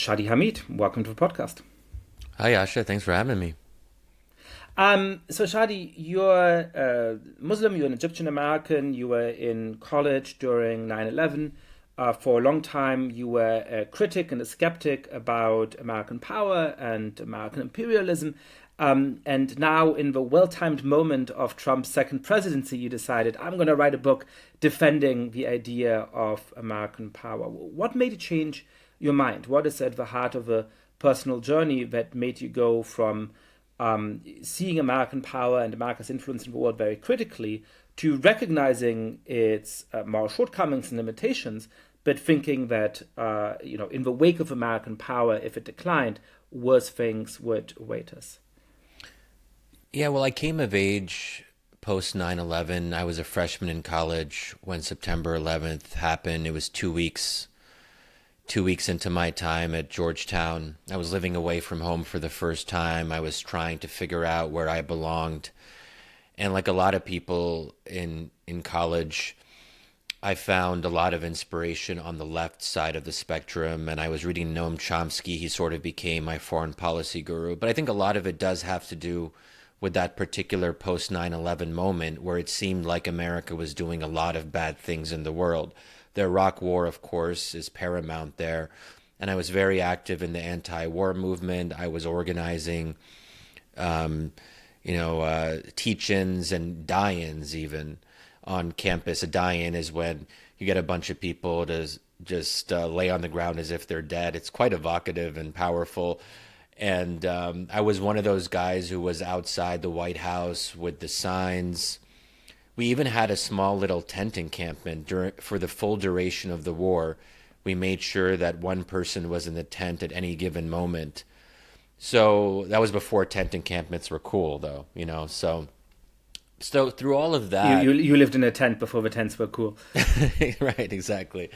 Shadi Hamid. Welcome to the podcast. Hi, Yascha. Thanks for having me. So Shadi, you're Muslim, you're an Egyptian American, you were in college during 9/11. For a long time, you were a critic and a skeptic about American power and American imperialism. And now, in the well timed moment of Trump's second presidency, you decided, I'm going to write a book defending the idea of American power. What made you change your mind? What is at the heart of a personal journey that made you go from seeing American power and America's influence in the world very critically to recognizing its moral shortcomings and limitations, but thinking that in the wake of American power, if it declined, worse things would await us? Yeah, well, I came of age post 9/11. I was a freshman in college when September 11th happened. It was 2 weeks into my time at Georgetown. I was living away from home for the first time. I was trying to figure out where I belonged. And like a lot of people in college, I found a lot of inspiration on the left side of the spectrum, and I was reading Noam Chomsky. He sort of became my foreign policy guru. But I think a lot of it does have to do with that particular post 9/11 moment where it seemed like America was doing a lot of bad things in the world. The Iraq War, of course, is paramount there. And I was very active in the anti-war movement. I was organizing, teach-ins and die-ins even on campus. A die-in is when you get a bunch of people to just lay on the ground as if they're dead. It's quite evocative and powerful. And I was one of those guys who was outside the White House with the signs. We even had a small little tent encampment for the full duration of the war. We made sure that one person was in the tent at any given moment. So that was before tent encampments were cool, though, So through all of You, that, you you lived in a tent before the tents were cool. right, exactly.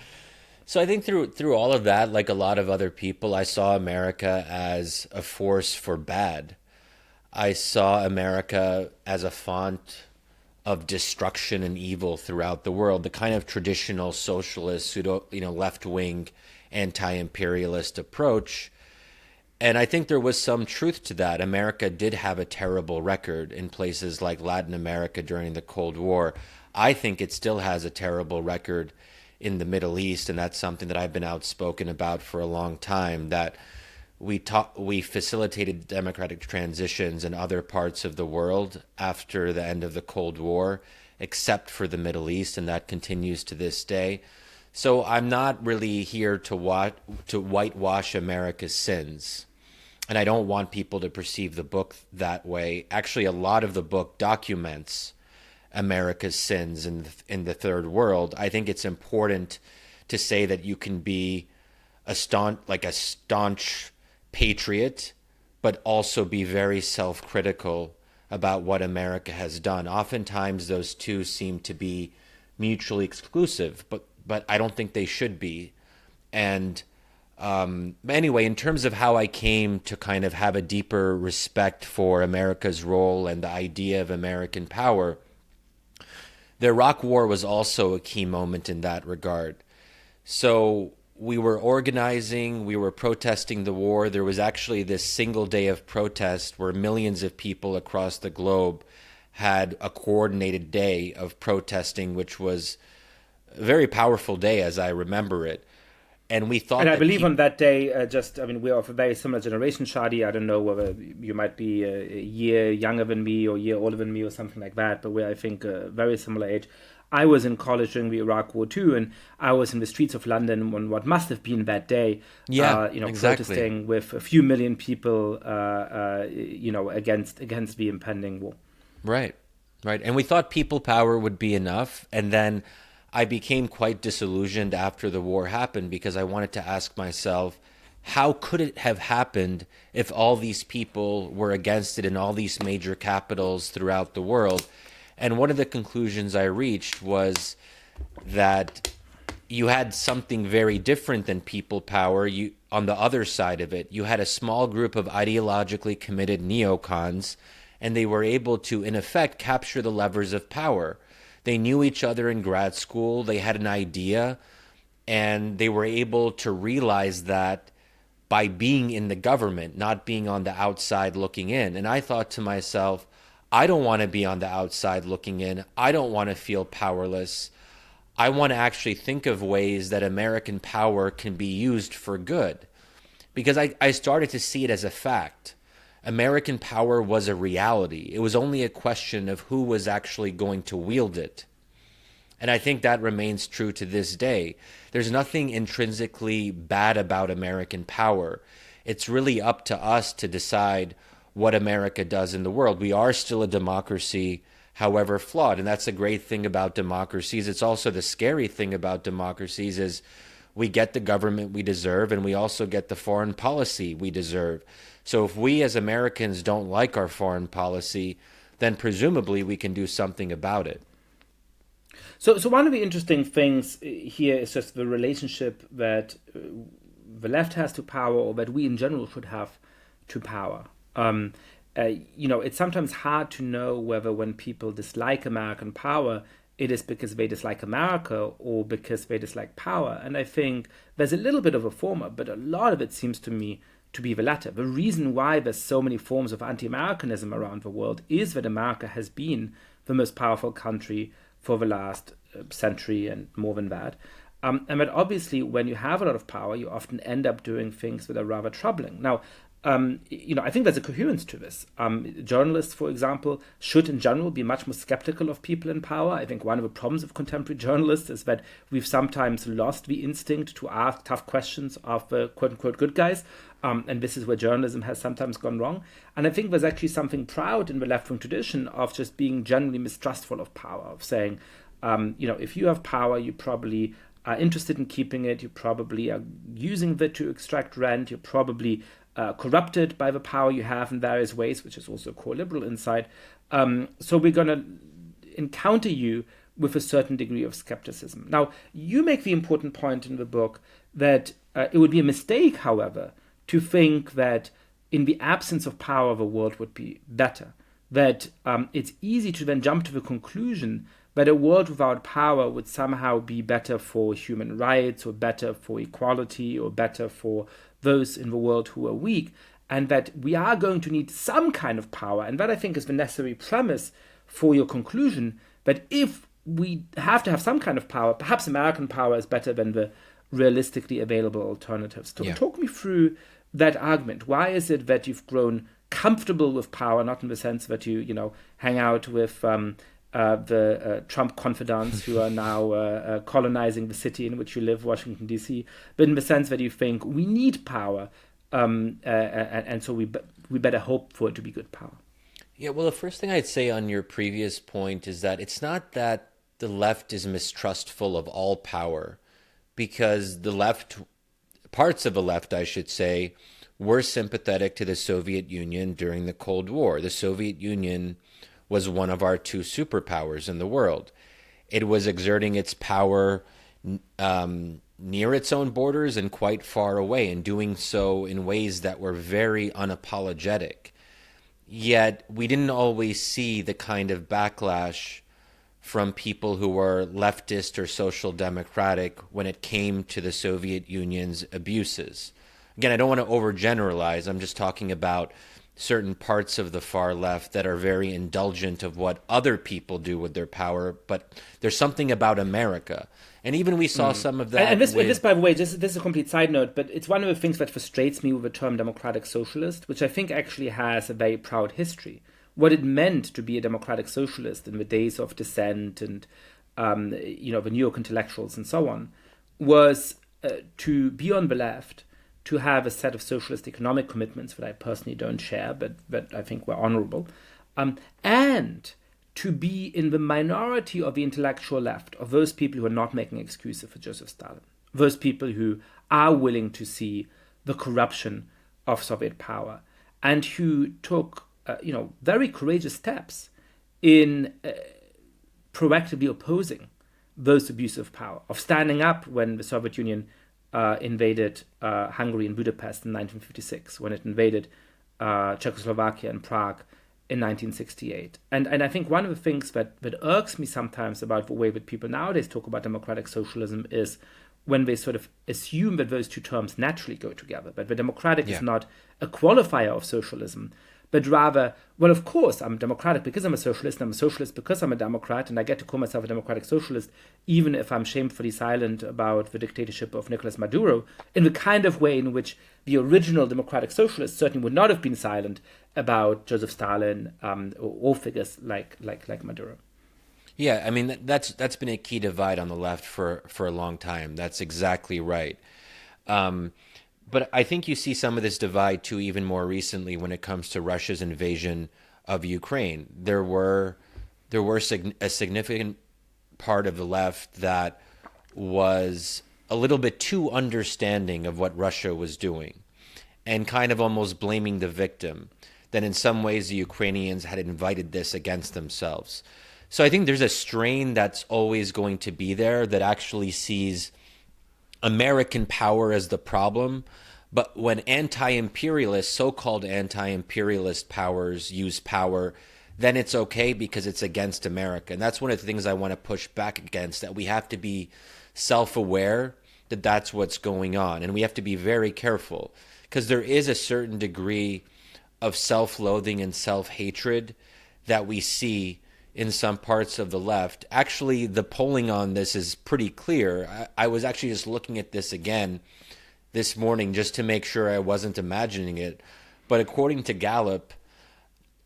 So I think through all of that, like a lot of other people, I saw America as a force for bad. I saw America as a font of destruction and evil throughout the world, the kind of traditional socialist, left-wing, anti-imperialist approach. And I think there was some truth to that. America did have a terrible record in places like Latin America during the Cold War. I think it still has a terrible record in the Middle East, and that's something that I've been outspoken about for a long time, that we facilitated democratic transitions in other parts of the world after the end of the Cold War, except for the Middle East, and that continues to this day. So I'm not really here to whitewash America's sins, and I don't want people to perceive the book that way. Actually, a lot of the book documents America's sins in the third world. I think it's important to say that you can be a staunch patriot, but also be very self-critical about what America has done. Oftentimes, those two seem to be mutually exclusive, but I don't think they should be. And anyway, in terms of how I came to kind of have a deeper respect for America's role and the idea of American power, the Iraq War was also a key moment in that regard. So we were organizing, we were protesting the war. There was actually this single day of protest where millions of people across the globe had a coordinated day of protesting, which was a very powerful day as I remember it. And we And thought I that believe people, on that day, we're of a very similar generation, Shadi. I don't know whether you might be a year younger than me or a year older than me or something like that, but we're, I think, a very similar age. I was in college during the Iraq War too, and I was in the streets of London on what must have been that day, yeah, exactly. protesting with a few million people, against the impending war. Right, right. And we thought people power would be enough. And then I became quite disillusioned after the war happened because I wanted to ask myself, how could it have happened if all these people were against it in all these major capitals throughout the world? And one of the conclusions I reached was that you had something very different than people power. On the other side of it, you had a small group of ideologically committed neocons, and they were able to, in effect, capture the levers of power. They knew each other in grad school. They had an idea, and they were able to realize that by being in the government, not being on the outside looking in. And I thought to myself, I don't want to be on the outside looking in. I don't want to feel powerless. I want to actually think of ways that American power can be used for good. Because I started to see it as a fact. American power was a reality. It was only a question of who was actually going to wield it. And I think that remains true to this day. There's nothing intrinsically bad about American power. It's really up to us to decide what America does in the world. We are still a democracy, however flawed. And that's the great thing about democracies. It's also the scary thing about democracies is we get the government we deserve, and we also get the foreign policy we deserve. So if we as Americans don't like our foreign policy, then presumably we can do something about it. So one of the interesting things here is just the relationship that the left has to power, or that we in general should have to power. It's sometimes hard to know whether when people dislike American power, it is because they dislike America or because they dislike power. And I think there's a little bit of a former, but a lot of it seems to me to be the latter. The reason why there's so many forms of anti-Americanism around the world is that America has been the most powerful country for the last century and more than that. And that obviously when you have a lot of power, you often end up doing things that are rather troubling. Now, I think there's a coherence to this. Journalists, for example, should in general be much more skeptical of people in power. I think one of the problems of contemporary journalists is that we've sometimes lost the instinct to ask tough questions of the quote-unquote good guys. And this is where journalism has sometimes gone wrong. And I think there's actually something proud in the left-wing tradition of just being generally mistrustful of power, of saying, if you have power, you probably are interested in keeping it. You probably are using it to extract rent. You're probably corrupted by the power you have in various ways, which is also a core liberal insight. So we're going to encounter you with a certain degree of skepticism. Now, you make the important point in the book that it would be a mistake, however, to think that in the absence of power, the world would be better. That it's easy to then jump to the conclusion that a world without power would somehow be better for human rights, or better for equality, or better for those in the world who are weak, and that we are going to need some kind of power. And that, I think, is the necessary premise for your conclusion, that if we have to have some kind of power, perhaps American power is better than the realistically available alternatives. So talk me through that argument. Why is it that you've grown comfortable with power, not in the sense that you hang out with the Trump confidants who are now colonizing the city in which you live, Washington, D.C., but in the sense that you think we need power, and so we better hope for it to be good power? Yeah, well, the first thing I'd say on your previous point is that it's not that the left is mistrustful of all power, because the left, parts of the left, I should say, were sympathetic to the Soviet Union during the Cold War. The Soviet Union was one of our two superpowers in the world. It was exerting its power near its own borders and quite far away, and doing so in ways that were very unapologetic. Yet we didn't always see the kind of backlash from people who were leftist or social democratic when it came to the Soviet Union's abuses. Again, I don't want to overgeneralize. I'm just talking about certain parts of the far left that are very indulgent of what other people do with their power, but there's something about America. And even we saw some of that. And this, by the way, this is a complete side note, but it's one of the things that frustrates me with the term democratic socialist, which I think actually has a very proud history. What it meant to be a democratic socialist in the days of dissent and the New York intellectuals and so on was to be on the left, to have a set of socialist economic commitments that I personally don't share, but that I think were honorable, and to be in the minority of the intellectual left, of those people who are not making excuses for Joseph Stalin, those people who are willing to see the corruption of Soviet power, and who took very courageous steps in proactively opposing those abuses of power, of standing up when the Soviet Union invaded Hungary and Budapest in 1956, when it invaded Czechoslovakia and Prague in 1968. And I think one of the things that irks me sometimes about the way that people nowadays talk about democratic socialism is when they sort of assume that those two terms naturally go together. But the democratic Yeah. is not a qualifier of socialism, but rather, well, of course, I'm democratic because I'm a socialist, and I'm a socialist because I'm a Democrat, and I get to call myself a democratic socialist, even if I'm shamefully silent about the dictatorship of Nicolas Maduro, in the kind of way in which the original democratic socialists certainly would not have been silent about Joseph Stalin, or figures like Maduro. Yeah, I mean that's been a key divide on the left for a long time. That's exactly right. But I think you see some of this divide too, even more recently when it comes to Russia's invasion of Ukraine. A significant part of the left that was a little bit too understanding of what Russia was doing, and kind of almost blaming the victim. That in some ways the Ukrainians had invited this against themselves. So I think there's a strain that's always going to be there that actually sees American power as the problem. But when anti-imperialist, so-called anti-imperialist powers use power, then it's okay because it's against America. And that's one of the things I want to push back against, that we have to be self-aware that that's what's going on. And we have to be very careful because there is a certain degree of self-loathing and self-hatred that we see in some parts of the left. Actually, the polling on this is pretty clear. I was actually just looking at this again this morning just to make sure I wasn't imagining it. But according to Gallup,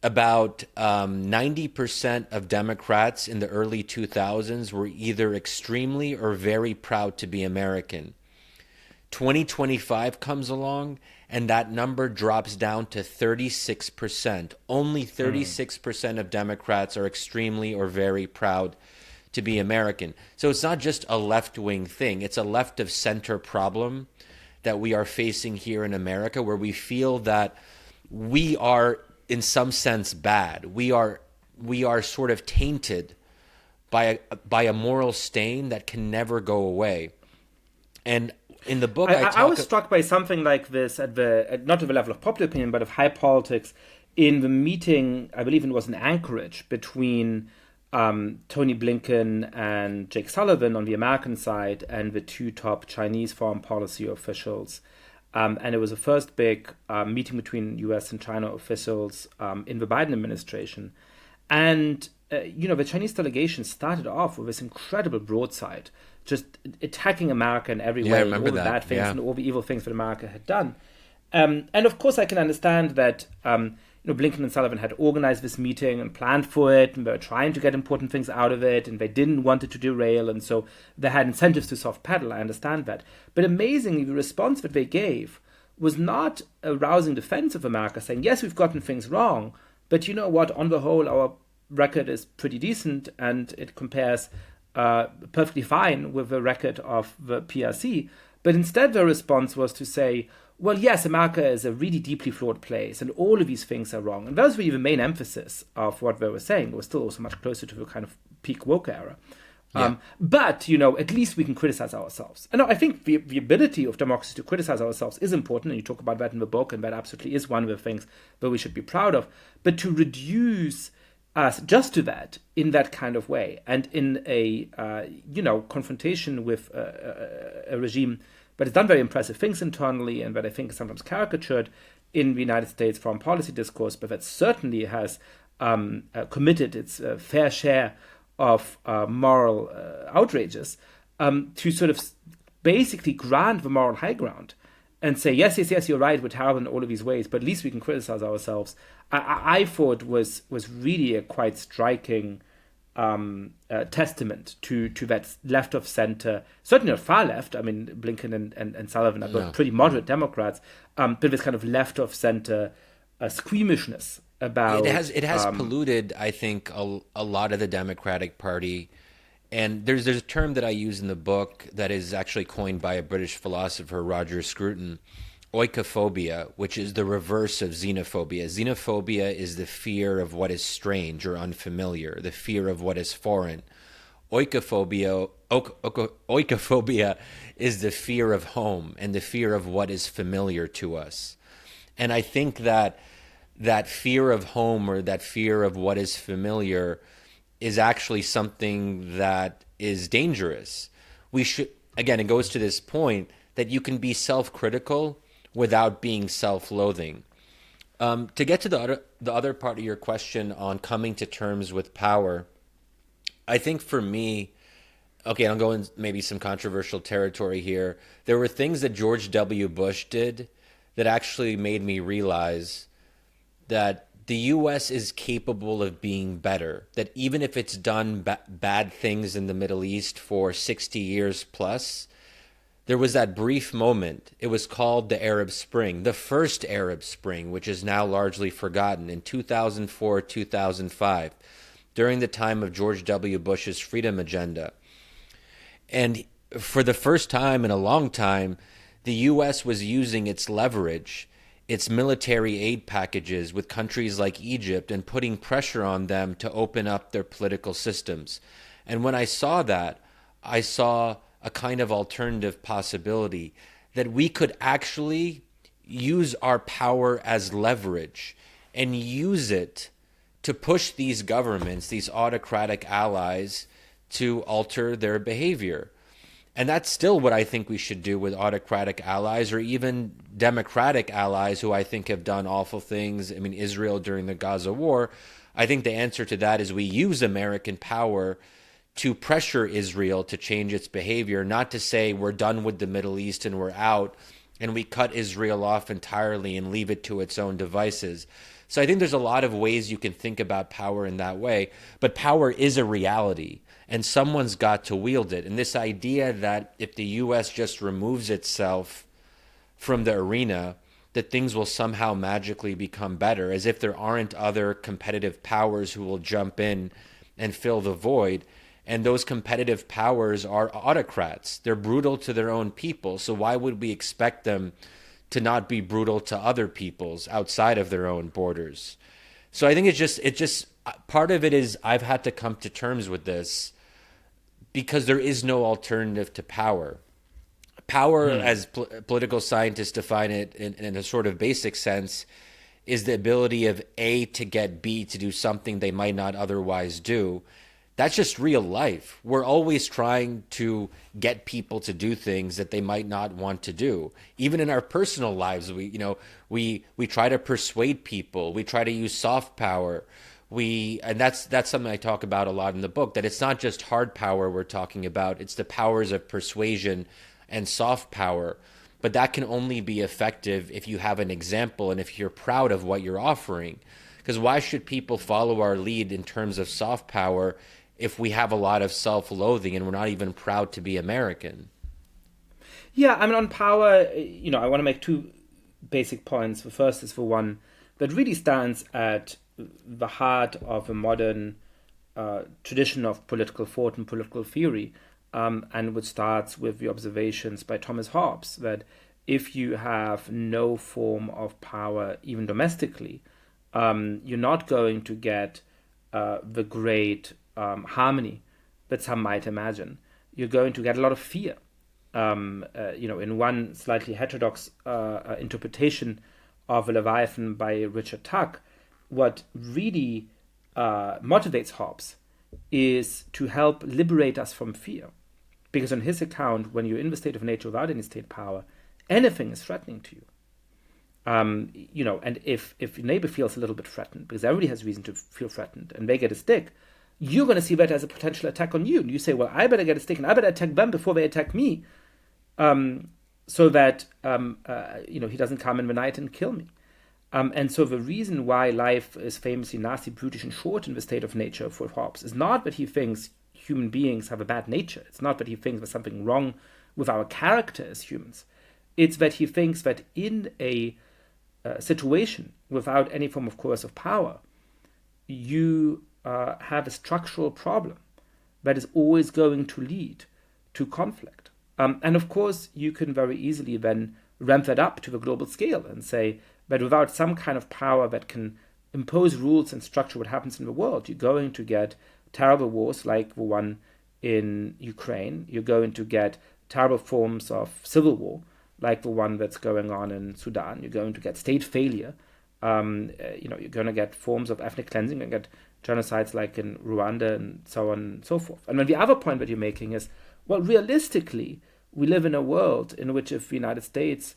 about 90% of Democrats in the early 2000s were either extremely or very proud to be American. 2025 comes along, and that number drops down to 36%. Only 36% of Democrats are extremely or very proud to be American. So it's not just a left-wing thing. It's a left-of-center problem that we are facing here in America, where we feel that we are, in some sense, bad. We are sort of tainted by a moral stain that can never go away. And in the book, I was struck by something like this at not at the level of popular opinion, but of high politics, in the meeting, I believe it was in Anchorage, between Tony Blinken and Jake Sullivan on the American side and the two top Chinese foreign policy officials. And it was the first big meeting between US and China officials in the Biden administration. And, the Chinese delegation started off with this incredible broadside, just attacking America in every way, all the bad things and all the evil things that America had done. And of course, I can understand that Blinken and Sullivan had organized this meeting and planned for it, and they were trying to get important things out of it, and they didn't want it to derail, and so they had incentives to soft pedal. I understand that. But amazingly, the response that they gave was not a rousing defense of America, saying, yes, we've gotten things wrong, but you know what, on the whole, our record is pretty decent, and it compares perfectly fine with the record of the PRC. But instead, their response was to say, well, yes, America is a really deeply flawed place, and all of these things are wrong. And that was really the main emphasis of what they were saying. It was still also much closer to the kind of peak woke era. But, at least we can criticize ourselves. And I think the ability of democracy to criticize ourselves is important, and you talk about that in the book, and that absolutely is one of the things that we should be proud of. But to reduce us just to that in that kind of way, and in a confrontation with a regime that has done very impressive things internally, and that I think is sometimes caricatured in the United States foreign policy discourse, but that certainly has committed its fair share of moral outrages, to sort of basically grant the moral high ground and say, yes, you're right, we're terrible in all of these ways, but at least we can criticize ourselves. I thought was really a quite striking testament to that left of center, certainly not far left. I mean, Blinken and Sullivan are both pretty moderate Democrats, but this kind of left of center squeamishness about it has polluted, I think, a lot of the Democratic Party. And there's a term that I use in the book that is actually coined by a British philosopher, Roger Scruton, oikophobia, which is the reverse of xenophobia. Xenophobia is the fear of what is strange or unfamiliar, the fear of what is foreign. Oikophobia is the fear of home and the fear of what is familiar to us. And I think that fear of home, or that fear of what is familiar, is actually something that is dangerous. again, it goes to this point that you can be self-critical without being self-loathing. To get to the other part of your question on coming to terms with power, I think for me, okay, I'll go in maybe some controversial territory here. There were things that George W. Bush did that actually made me realize that the U.S. is capable of being better. That even if it's done bad things in the Middle East for 60 years plus, there was that brief moment. It was called the Arab Spring, the first Arab Spring, which is now largely forgotten, in 2004, 2005, during the time of George W. Bush's freedom agenda. And for the first time in a long time, the U.S. was using its leverage, its military aid packages with countries like Egypt, and putting pressure on them to open up their political systems. And when I saw that, I saw a kind of alternative possibility that we could actually use our power as leverage and use it to push these governments, these autocratic allies, to alter their behavior. And that's still what I think we should do with autocratic allies, or even democratic allies who I think have done awful things. I mean, Israel during the Gaza war. I think the answer to that is we use American power to pressure Israel to change its behavior, not to say we're done with the Middle East and we're out and we cut Israel off entirely and leave it to its own devices. So I think there's a lot of ways you can think about power in that way, but power is a reality and someone's got to wield it. And this idea that if the U.S. just removes itself from the arena, that things will somehow magically become better, as if there aren't other competitive powers who will jump in and fill the void. And those competitive powers are autocrats. They're brutal to their own people. So why would we expect them to not be brutal to other peoples outside of their own borders? So I think it's just part of it is I've had to come to terms with this because there is no alternative to power. Power, as political scientists define it in a sort of basic sense, is the ability of A to get B to do something they might not otherwise do. That's just real life. We're always trying to get people to do things that they might not want to do. Even in our personal lives, we try to persuade people. We try to use soft power. And that's something I talk about a lot in the book, that it's not just hard power we're talking about. It's the powers of persuasion and soft power. But that can only be effective if you have an example and if you're proud of what you're offering. Because why should people follow our lead in terms of soft power if we have a lot of self-loathing and we're not even proud to be American? Yeah, I mean, on power, I want to make two basic points. The first is, for one, that really stands at the heart of a modern tradition of political thought and political theory, and which starts with the observations by Thomas Hobbes, that if you have no form of power, even domestically, you're not going to get the great harmony that some might imagine. You're going to get a lot of fear. In one slightly heterodox interpretation of Leviathan by Richard Tuck, what really motivates Hobbes is to help liberate us from fear. Because on his account, when you're in the state of nature without any state power, anything is threatening to you. And if your neighbor feels a little bit threatened, because everybody has reason to feel threatened, and they get a stick, you're going to see that as a potential attack on you. And you say, well, I better get a stick and I better attack them before they attack me, so that he doesn't come in the night and kill me. And so the reason why life is famously nasty, brutish, and short in the state of nature for Hobbes is not that he thinks human beings have a bad nature. It's not that he thinks there's something wrong with our character as humans. It's that he thinks that in a situation without any form of coercive power, you have a structural problem that is always going to lead to conflict. And of course, you can very easily then ramp that up to the global scale and say that without some kind of power that can impose rules and structure what happens in the world, you're going to get terrible wars like the one in Ukraine. You're going to get terrible forms of civil war like the one that's going on in Sudan. You're going to get state failure. You're going to get forms of ethnic cleansing and get genocides like in Rwanda and so on and so forth. And then the other point that you're making is, well, realistically, we live in a world in which if the United States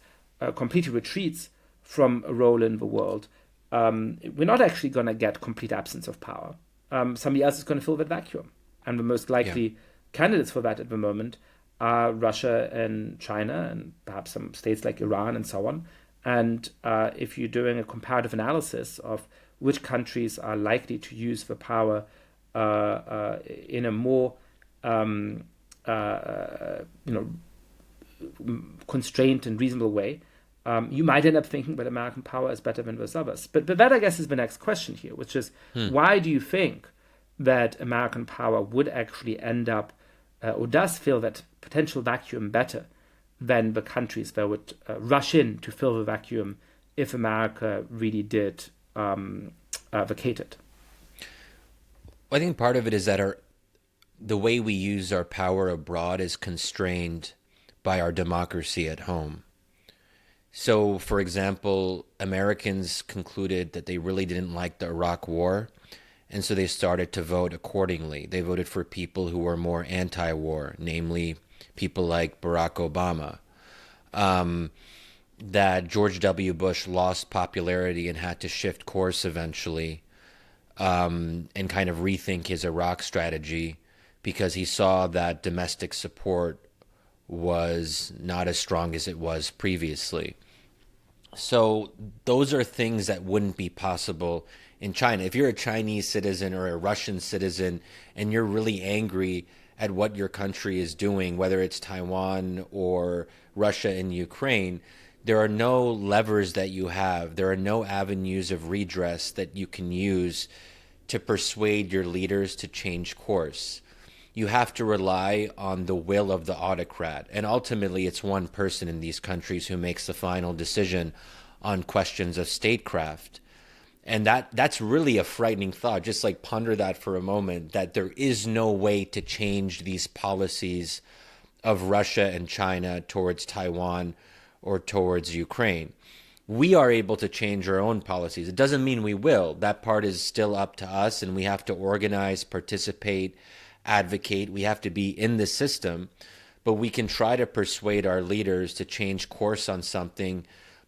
completely retreats from a role in the world, we're not actually going to get complete absence of power. Somebody else is going to fill that vacuum. And the most likely candidates for that at the moment are Russia and China and perhaps some states like Iran and so on. And if you're doing a comparative analysis of which countries are likely to use the power in a more constrained and reasonable way, you might end up thinking that American power is better than those others. But that, I guess, is the next question here, which is why do you think that American power would actually end up or does fill that potential vacuum better than the countries that would rush in to fill the vacuum if America really did vacate it? I think part of it is that the way we use our power abroad is constrained by our democracy at home. So, for example, Americans concluded that they really didn't like the Iraq War, and so they started to vote accordingly. They voted for people who were more anti-war, namely people like Barack Obama. That George W. Bush lost popularity and had to shift course eventually and kind of rethink his Iraq strategy because he saw that domestic support was not as strong as it was previously. So those are things that wouldn't be possible in China. If you're a Chinese citizen or a Russian citizen and you're really angry at what your country is doing, whether it's Taiwan or Russia and Ukraine, there are no levers that you have. There are no avenues of redress that you can use to persuade your leaders to change course. You have to rely on the will of the autocrat. And ultimately, it's one person in these countries who makes the final decision on questions of statecraft. And that's really a frightening thought. Just like ponder that for a moment, that there is no way to change these policies of Russia and China towards Taiwan or towards Ukraine. We are able to change our own policies. It doesn't mean we will. That part is still up to us, and we have to organize, participate, advocate. We have to be in the system, but we can try to persuade our leaders to change course on something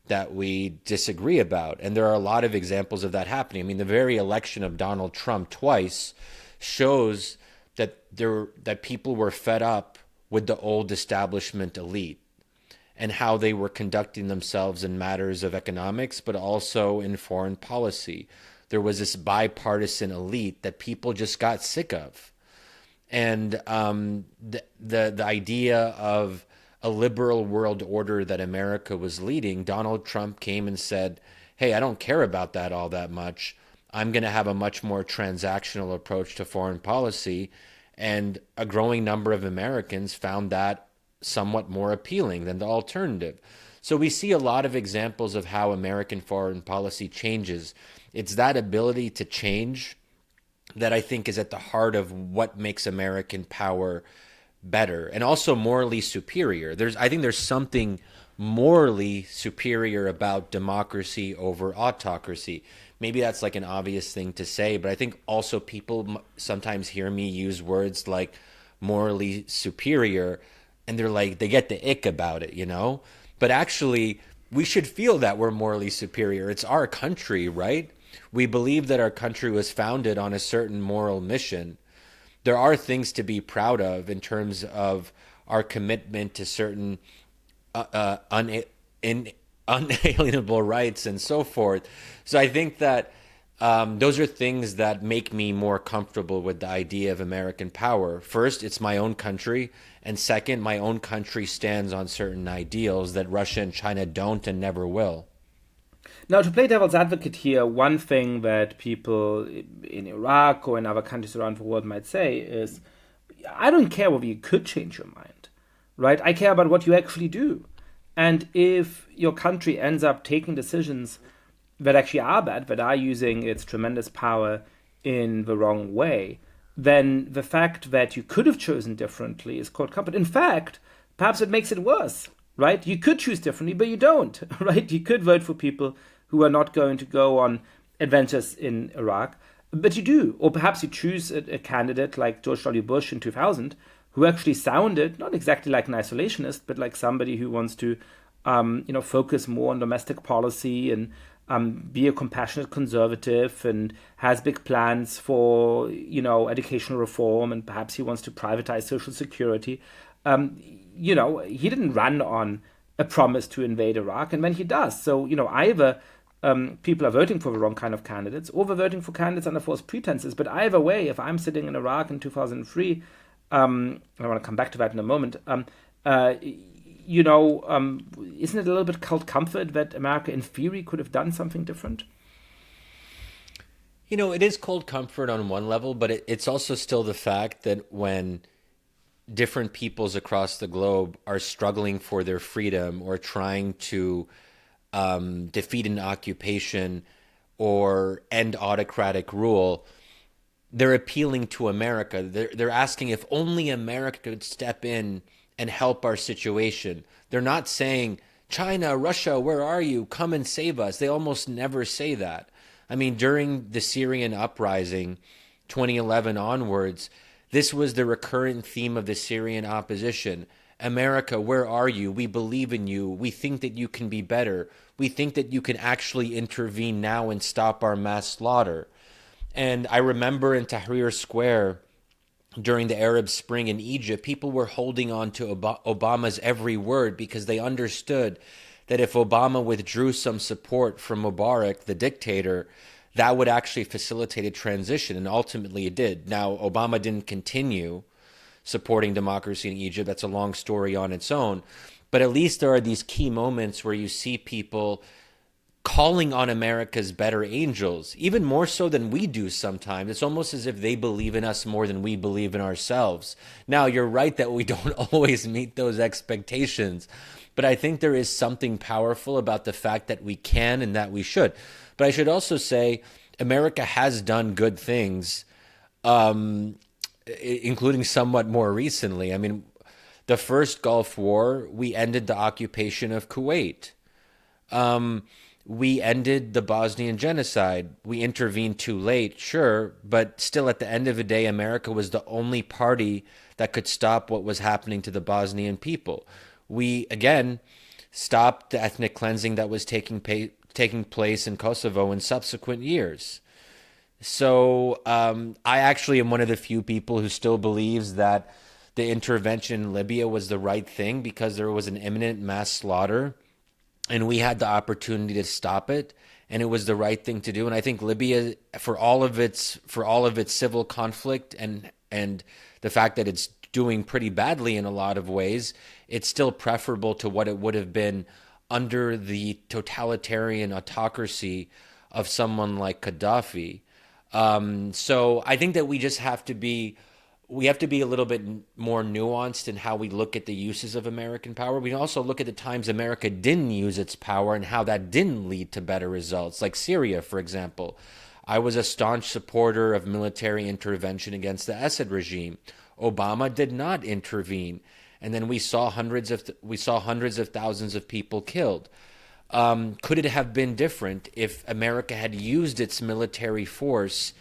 that we disagree about. And there are a lot of examples of that happening. I mean, the very election of Donald Trump twice shows that people were fed up with the old establishment elite and how they were conducting themselves in matters of economics, but also in foreign policy. There was this bipartisan elite that people just got sick of. And the idea of a liberal world order that America was leading, Donald Trump came and said, hey, I don't care about that all that much. I'm going to have a much more transactional approach to foreign policy. And a growing number of Americans found that somewhat more appealing than the alternative. So we see a lot of examples of how American foreign policy changes. It's that ability to change that I think is at the heart of what makes American power better and also morally superior. I think there's something morally superior about democracy over autocracy. Maybe that's like an obvious thing to say, but I think also people sometimes hear me use words like morally superior and they get the ick about it, you know? But actually, we should feel that we're morally superior. It's our country, right? We believe that our country was founded on a certain moral mission. There are things to be proud of in terms of our commitment to certain unalienable rights and so forth. So I think that those are things that make me more comfortable with the idea of American power. First, it's my own country. And second, my own country stands on certain ideals that Russia and China don't and never will. Now, to play devil's advocate here, one thing that people in Iraq or in other countries around the world might say is, I don't care whether you could change your mind, right? I care about what you actually do. And if your country ends up taking decisions that actually are bad, that are using its tremendous power in the wrong way, then the fact that you could have chosen differently is called comfort. In fact, perhaps it makes it worse, right? You could choose differently, but you don't, right? You could vote for people who are not going to go on adventures in Iraq, but you do. Or perhaps you choose a candidate like George W. Bush in 2000, who actually sounded not exactly like an isolationist, but like somebody who wants to, focus more on domestic policy and be a compassionate conservative and has big plans for, educational reform, and perhaps he wants to privatize Social Security. He didn't run on a promise to invade Iraq, and when he does, so either people are voting for the wrong kind of candidates, or they're voting for candidates under false pretenses. But either way, if I'm sitting in Iraq in 2003, I want to come back to that in a moment. Isn't it a little bit cult comfort that America, in theory, could have done something different? It is cold comfort on one level, but it's also still the fact that when different peoples across the globe are struggling for their freedom or trying to defeat an occupation or end autocratic rule, they're appealing to America. They're asking if only America could step in and help our situation. They're not saying, China, Russia, where are you? Come and save us. They almost never say that. I mean, during the Syrian uprising, 2011 onwards, this was the recurrent theme of the Syrian opposition. America, where are you? We believe in you. We think that you can be better. We think that you can actually intervene now and stop our mass slaughter. And I remember in Tahrir Square during the Arab Spring in Egypt, people were holding on to Obama's every word because they understood that if Obama withdrew some support from Mubarak, the dictator, that would actually facilitate a transition, and ultimately it did. Now, Obama didn't continue supporting democracy in Egypt. That's a long story on its own. But at least there are these key moments where you see people calling on America's better angels, even more so than we do sometimes. It's almost as if they believe in us more than we believe in ourselves. Now, you're right that we don't always meet those expectations, but I think there is something powerful about the fact that we can and that we should. But I should also say America has done good things, including somewhat more recently. I mean, the first Gulf War, we ended the occupation of Kuwait. We ended the Bosnian genocide. We intervened too late, sure, but still at the end of the day, America was the only party that could stop what was happening to the Bosnian people. We, again, stopped the ethnic cleansing that was taking place in Kosovo in subsequent years. So I actually am one of the few people who still believes that the intervention in Libya was the right thing because there was an imminent mass slaughter and we had the opportunity to stop it, and it was the right thing to do. And I think Libya, for all of its civil conflict and the fact that it's doing pretty badly in a lot of ways, it's still preferable to what it would have been under the totalitarian autocracy of someone like Gaddafi. So I think that we just have to be a little bit more nuanced in how we look at the uses of American power. We can also look at the times America didn't use its power and how that didn't lead to better results, like Syria, for example. I was a staunch supporter of military intervention against the Assad regime. Obama did not intervene, and then we saw hundreds of thousands of people killed. Could it have been different if America had used its military force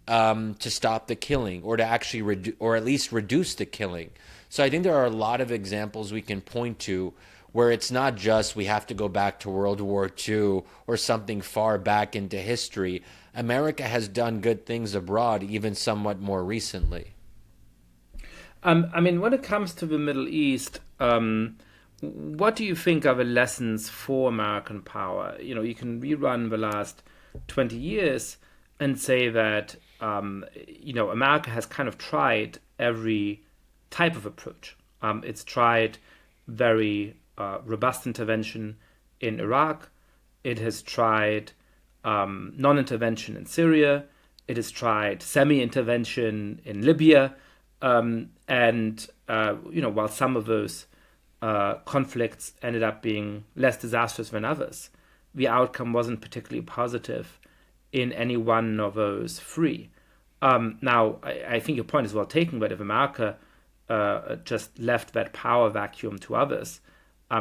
to stop the killing, or to actually or at least reduce the killing? So I think there are a lot of examples we can point to where it's not just we have to go back to World War II or something far back into history. America has done good things abroad, even somewhat more recently. I mean, when it comes to the Middle East, what do you think are the lessons for American power? You can rerun the last 20 years and say that, America has kind of tried every type of approach. It's tried very robust intervention in Iraq. It has tried non-intervention in Syria. It has tried semi-intervention in Libya. While some of those conflicts ended up being less disastrous than others, the outcome wasn't particularly positive in any one of those three. Now, I think your point is well taken, but if America just left that power vacuum to others,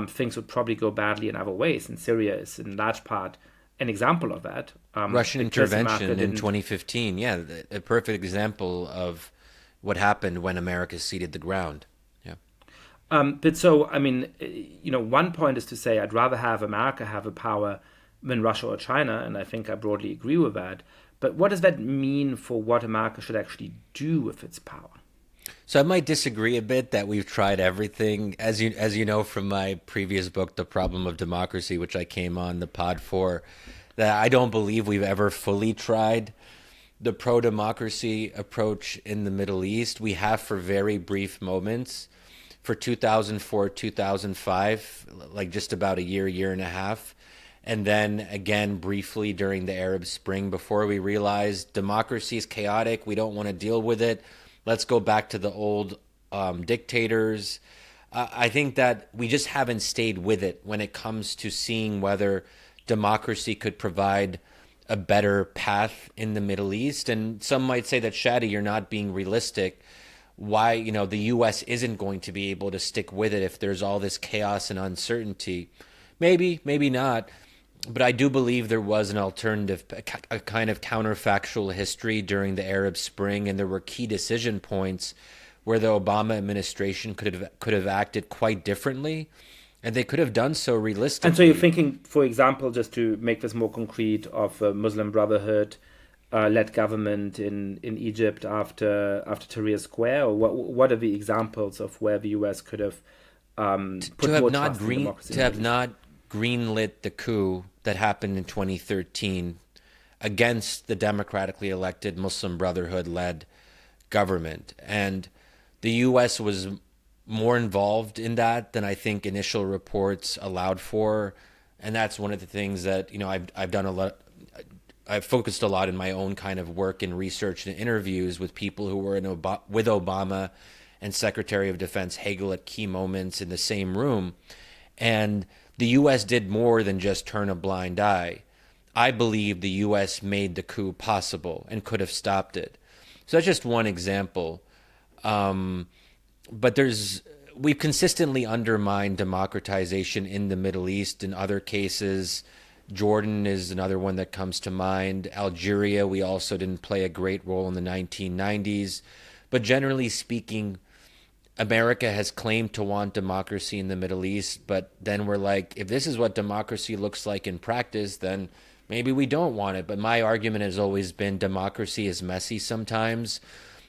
things would probably go badly in other ways. And Syria is in large part an example of that. Russian intervention in 2015, yeah, a perfect example of what happened when America ceded the ground. Yeah. But so, I mean, one point is to say I'd rather have America have a power than Russia or China, and I think I broadly agree with that. But what does that mean for what America should actually do with its power? So I might disagree a bit that we've tried everything. As you know from my previous book, The Problem of Democracy, which I came on the pod for, that I don't believe we've ever fully tried the pro-democracy approach in the Middle East. We have for very brief moments. For 2004, 2005, like just about a year and a half. And then again, briefly during the Arab Spring, before we realized democracy is chaotic, we don't want to deal with it. Let's go back to the old dictators. I think that we just haven't stayed with it when it comes to seeing whether democracy could provide a better path in the Middle East. And some might say that, Shadi, you're not being realistic. Why, the U.S. isn't going to be able to stick with it if there's all this chaos and uncertainty. Maybe, maybe not. But I do believe there was an alternative, a kind of counterfactual history during the Arab Spring, and there were key decision points where the Obama administration could have acted quite differently, and they could have done so realistically. And so you're thinking, for example, just to make this more concrete, of a Muslim Brotherhood led government in Egypt after Tahrir Square, or what are the examples of where the U.S. could have put more trust in democracy? To have not greenlit the coup that happened in 2013 against the democratically elected Muslim Brotherhood-led government. And the U.S. was more involved in that than I think initial reports allowed for. And that's one of the things that, I've done a lot. I've focused a lot in my own kind of work and research and interviews with people who were with Obama and Secretary of Defense Hagel at key moments in the same room. And the U.S. did more than just turn a blind eye. I believe the U.S. made the coup possible and could have stopped it. So that's just one example. But we've consistently undermined democratization in the Middle East. In other cases, Jordan is another one that comes to mind. Algeria, we also didn't play a great role in the 1990s. But generally speaking, America has claimed to want democracy in the Middle East, but then we're like, if this is what democracy looks like in practice, then maybe we don't want it. But my argument has always been democracy is messy sometimes.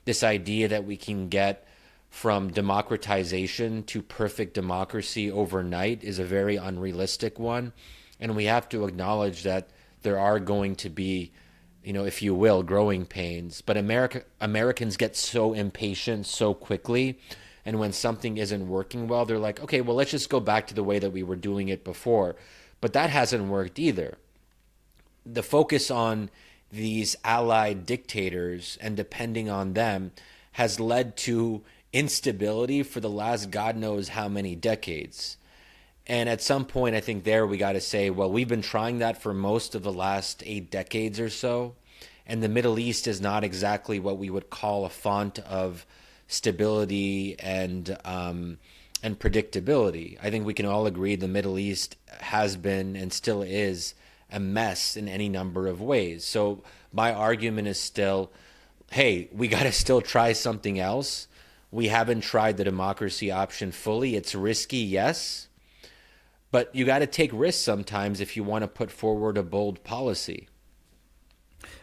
This idea that we can get from democratization to perfect democracy overnight is a very unrealistic one. And we have to acknowledge that there are going to be, if you will, growing pains. But Americans get so impatient so quickly. And when something isn't working well, they're like, okay, well, let's just go back to the way that we were doing it before. But that hasn't worked either. The focus on these allied dictators and depending on them has led to instability for the last God knows how many decades. And at some point, I think we got to say, well, we've been trying that for most of the last 8 decades or so. And the Middle East is not exactly what we would call a font of stability and predictability. I think we can all agree the Middle East has been and still is a mess in any number of ways. So my argument is still, hey, we got to still try something else. We haven't tried the democracy option fully. It's risky, yes, but you got to take risks sometimes if you want to put forward a bold policy.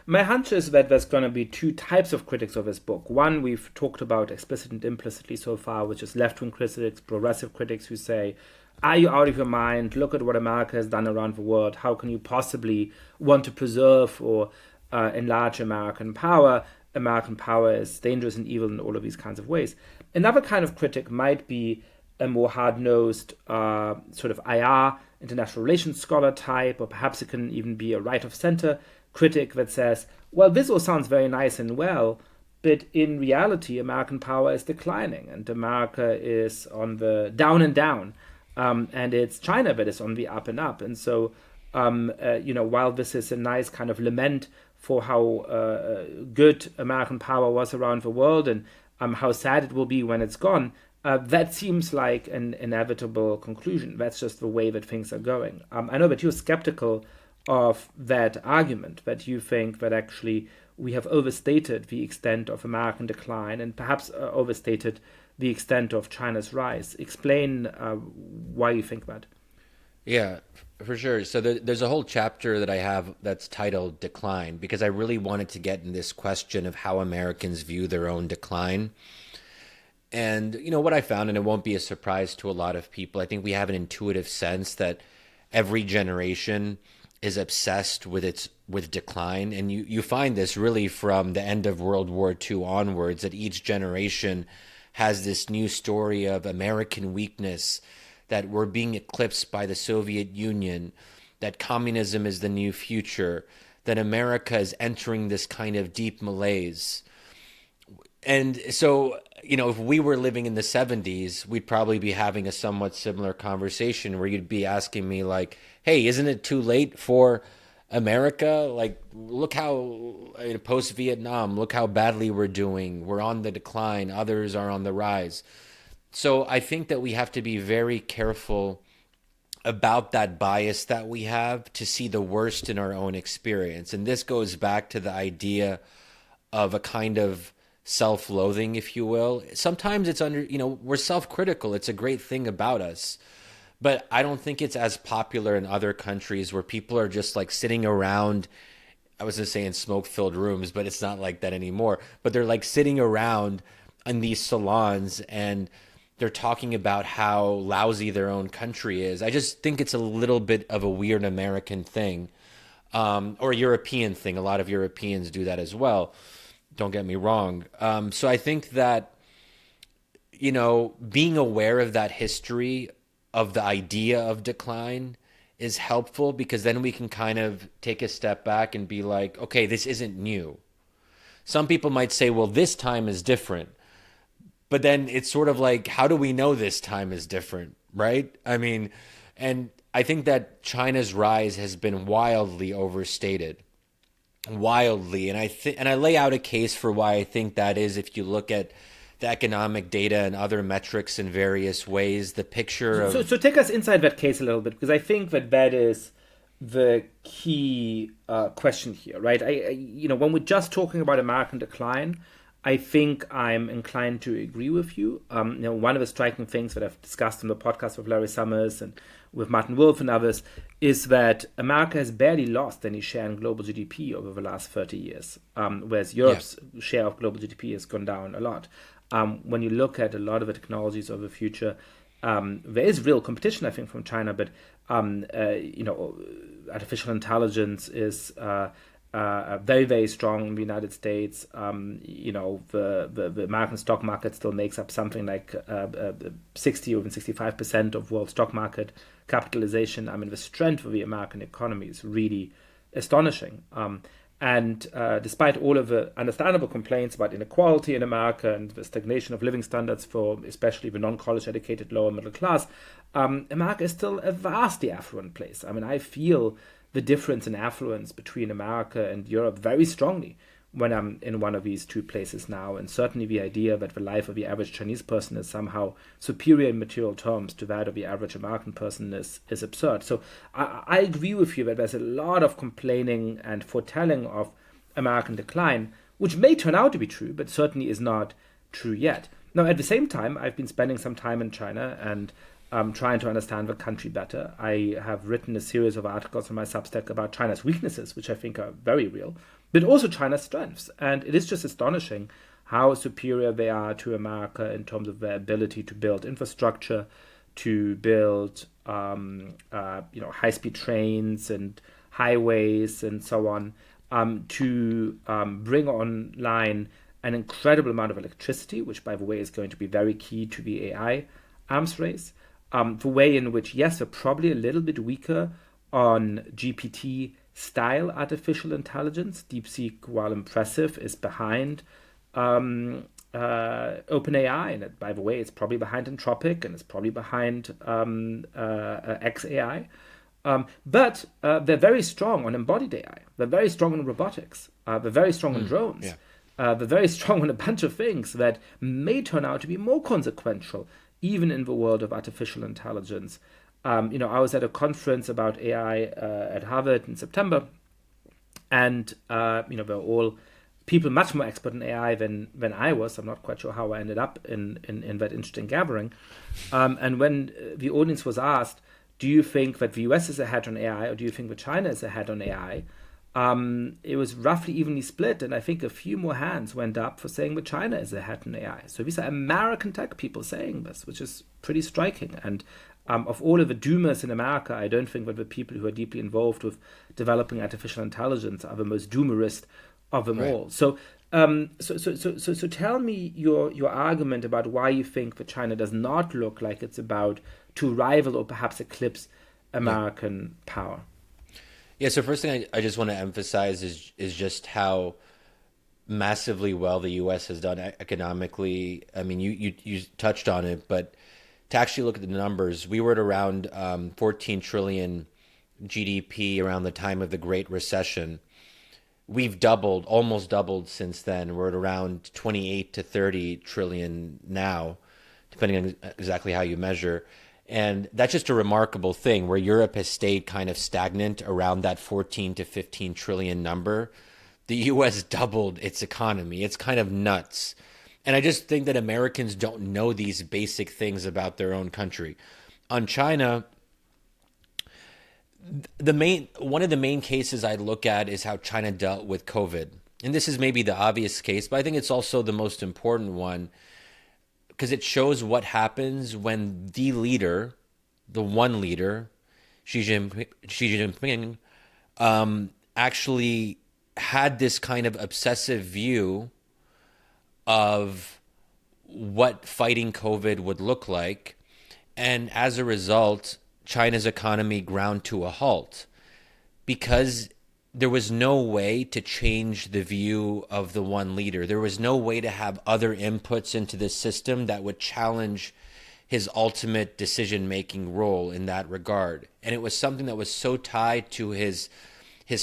My hunch is that there's going to be 2 types of critics of this book. One we've talked about explicitly and implicitly so far, which is left-wing critics, progressive critics who say, are you out of your mind? Look at what America has done around the world. How can you possibly want to preserve or enlarge American power? American power is dangerous and evil in all of these kinds of ways. Another kind of critic might be a more hard-nosed sort of IR, international relations scholar type, or perhaps it can even be a right-of-center critic that says, well, this all sounds very nice and well, but in reality, American power is declining, and America is on the down and down, and it's China that is on the up and up. And so, while this is a nice kind of lament for how good American power was around the world and how sad it will be when it's gone, that seems like an inevitable conclusion. That's just the way that things are going. I know that you're skeptical of that argument, that you think that actually we have overstated the extent of American decline and perhaps overstated the extent of China's rise. Explain why you think that. Yeah, for sure. So there's a whole chapter that I have that's titled Decline, because I really wanted to get in this question of how Americans view their own decline. And, what I found, and it won't be a surprise to a lot of people, I think we have an intuitive sense that every generation is obsessed with decline. And you find this really from the end of World War II onwards, that each generation has this new story of American weakness, that we're being eclipsed by the Soviet Union, that communism is the new future, that America is entering this kind of deep malaise. And so, if we were living in the 70s, we'd probably be having a somewhat similar conversation where you'd be asking me like, hey, isn't it too late for America? Like, look how post-Vietnam, look how badly we're doing. We're on the decline. Others are on the rise. So I think that we have to be very careful about that bias that we have to see the worst in our own experience. And this goes back to the idea of a kind of self-loathing, if you will. Sometimes it's we're self-critical. It's a great thing about us. But I don't think it's as popular in other countries where people are just like sitting around. I was just saying smoke-filled rooms, but it's not like that anymore. But they're like sitting around in these salons and they're talking about how lousy their own country is. I just think it's a little bit of a weird American thing, or European thing. A lot of Europeans do that as well. Don't get me wrong. So I think that, being aware of that history of the idea of decline is helpful, because then we can kind of take a step back and be like, okay, this isn't new. Some people might say, well, this time is different. But then it's sort of like, how do we know this time is different, right? I mean, and I think that China's rise has been wildly overstated. Wildly. And I lay out a case for why I think that is. If you look at the economic data and other metrics in various ways, the picture of... So take us inside that case a little bit, because I think that is the key question here, right? When we're just talking about American decline, I think I'm inclined to agree with you. One of the striking things that I've discussed in the podcast with Larry Summers and with Martin Wolf and others is that America has barely lost any share in global GDP over the last 30 years, whereas Europe's share of global GDP has gone down a lot. When you look at a lot of the technologies of the future, there is real competition, I think, from China, but artificial intelligence is very, very strong in the United States. The American stock market still makes up something like 60 or even 65% of world stock market capitalization. I mean, the strength of the American economy is really astonishing. And despite all of the understandable complaints about inequality in America and the stagnation of living standards for especially the non-college educated lower middle class, America is still a vastly affluent place. I mean, I feel the difference in affluence between America and Europe very strongly when I'm in one of these two places now. And certainly the idea that the life of the average Chinese person is somehow superior in material terms to that of the average American person is absurd. So I agree with you that there's a lot of complaining and foretelling of American decline, which may turn out to be true, but certainly is not true yet. Now, at the same time, I've been spending some time in China and trying to understand the country better. I have written a series of articles on my Substack about China's weaknesses, which I think are very real, but also China's strengths. And it is just astonishing how superior they are to America in terms of their ability to build infrastructure, to build high-speed trains and highways and so on, to bring online an incredible amount of electricity, which, by the way, is going to be very key to the AI arms race. The way in which, yes, they're probably a little bit weaker on GPT-style artificial intelligence. DeepSeek, while impressive, is behind OpenAI. And by the way, it's probably behind Anthropic, and it's probably behind XAI. But they're very strong on embodied AI. They're very strong on robotics. They're very strong on drones. Yeah. They're very strong on a bunch of things that may turn out to be more consequential even in the world of artificial intelligence. I was at a conference about AI at Harvard in September, and they're all people much more expert in AI than I was. I'm not quite sure how I ended up in that interesting gathering. And when the audience was asked, do you think that the US is ahead on AI, or do you think that China is ahead on AI? It was roughly evenly split, and I think a few more hands went up for saying that China is ahead on AI. So these are American tech people saying this, which is pretty striking. And of all of the doomers in America, I don't think that the people who are deeply involved with developing artificial intelligence are the most doomerist of them all. So, so tell me your argument about why you think that China does not look like it's about to rival or perhaps eclipse American power. Yeah, so first thing I just want to emphasize is just how massively well the U.S. has done economically. I mean, you touched on it, but to actually look at the numbers, we were at around 14 trillion GDP around the time of the Great Recession. We've doubled, almost doubled since then. We're at around 28 to 30 trillion now, depending on exactly how you measure. And that's just a remarkable thing where Europe has stayed kind of stagnant around that 14 to 15 trillion number. The US doubled its economy. It's kind of nuts. And I just think that Americans don't know these basic things about their own country. On China, one of the main cases I look at is how China dealt with COVID. And this is maybe the obvious case, but I think it's also the most important one because it shows what happens when the leader, the one leader, Xi Jinping, actually had this kind of obsessive view of what fighting COVID would look like. And as a result, China's economy ground to a halt because there was no way to change the view of the one leader. There was no way to have other inputs into the system that would challenge his ultimate decision-making role in that regard. And it was something that was so tied to his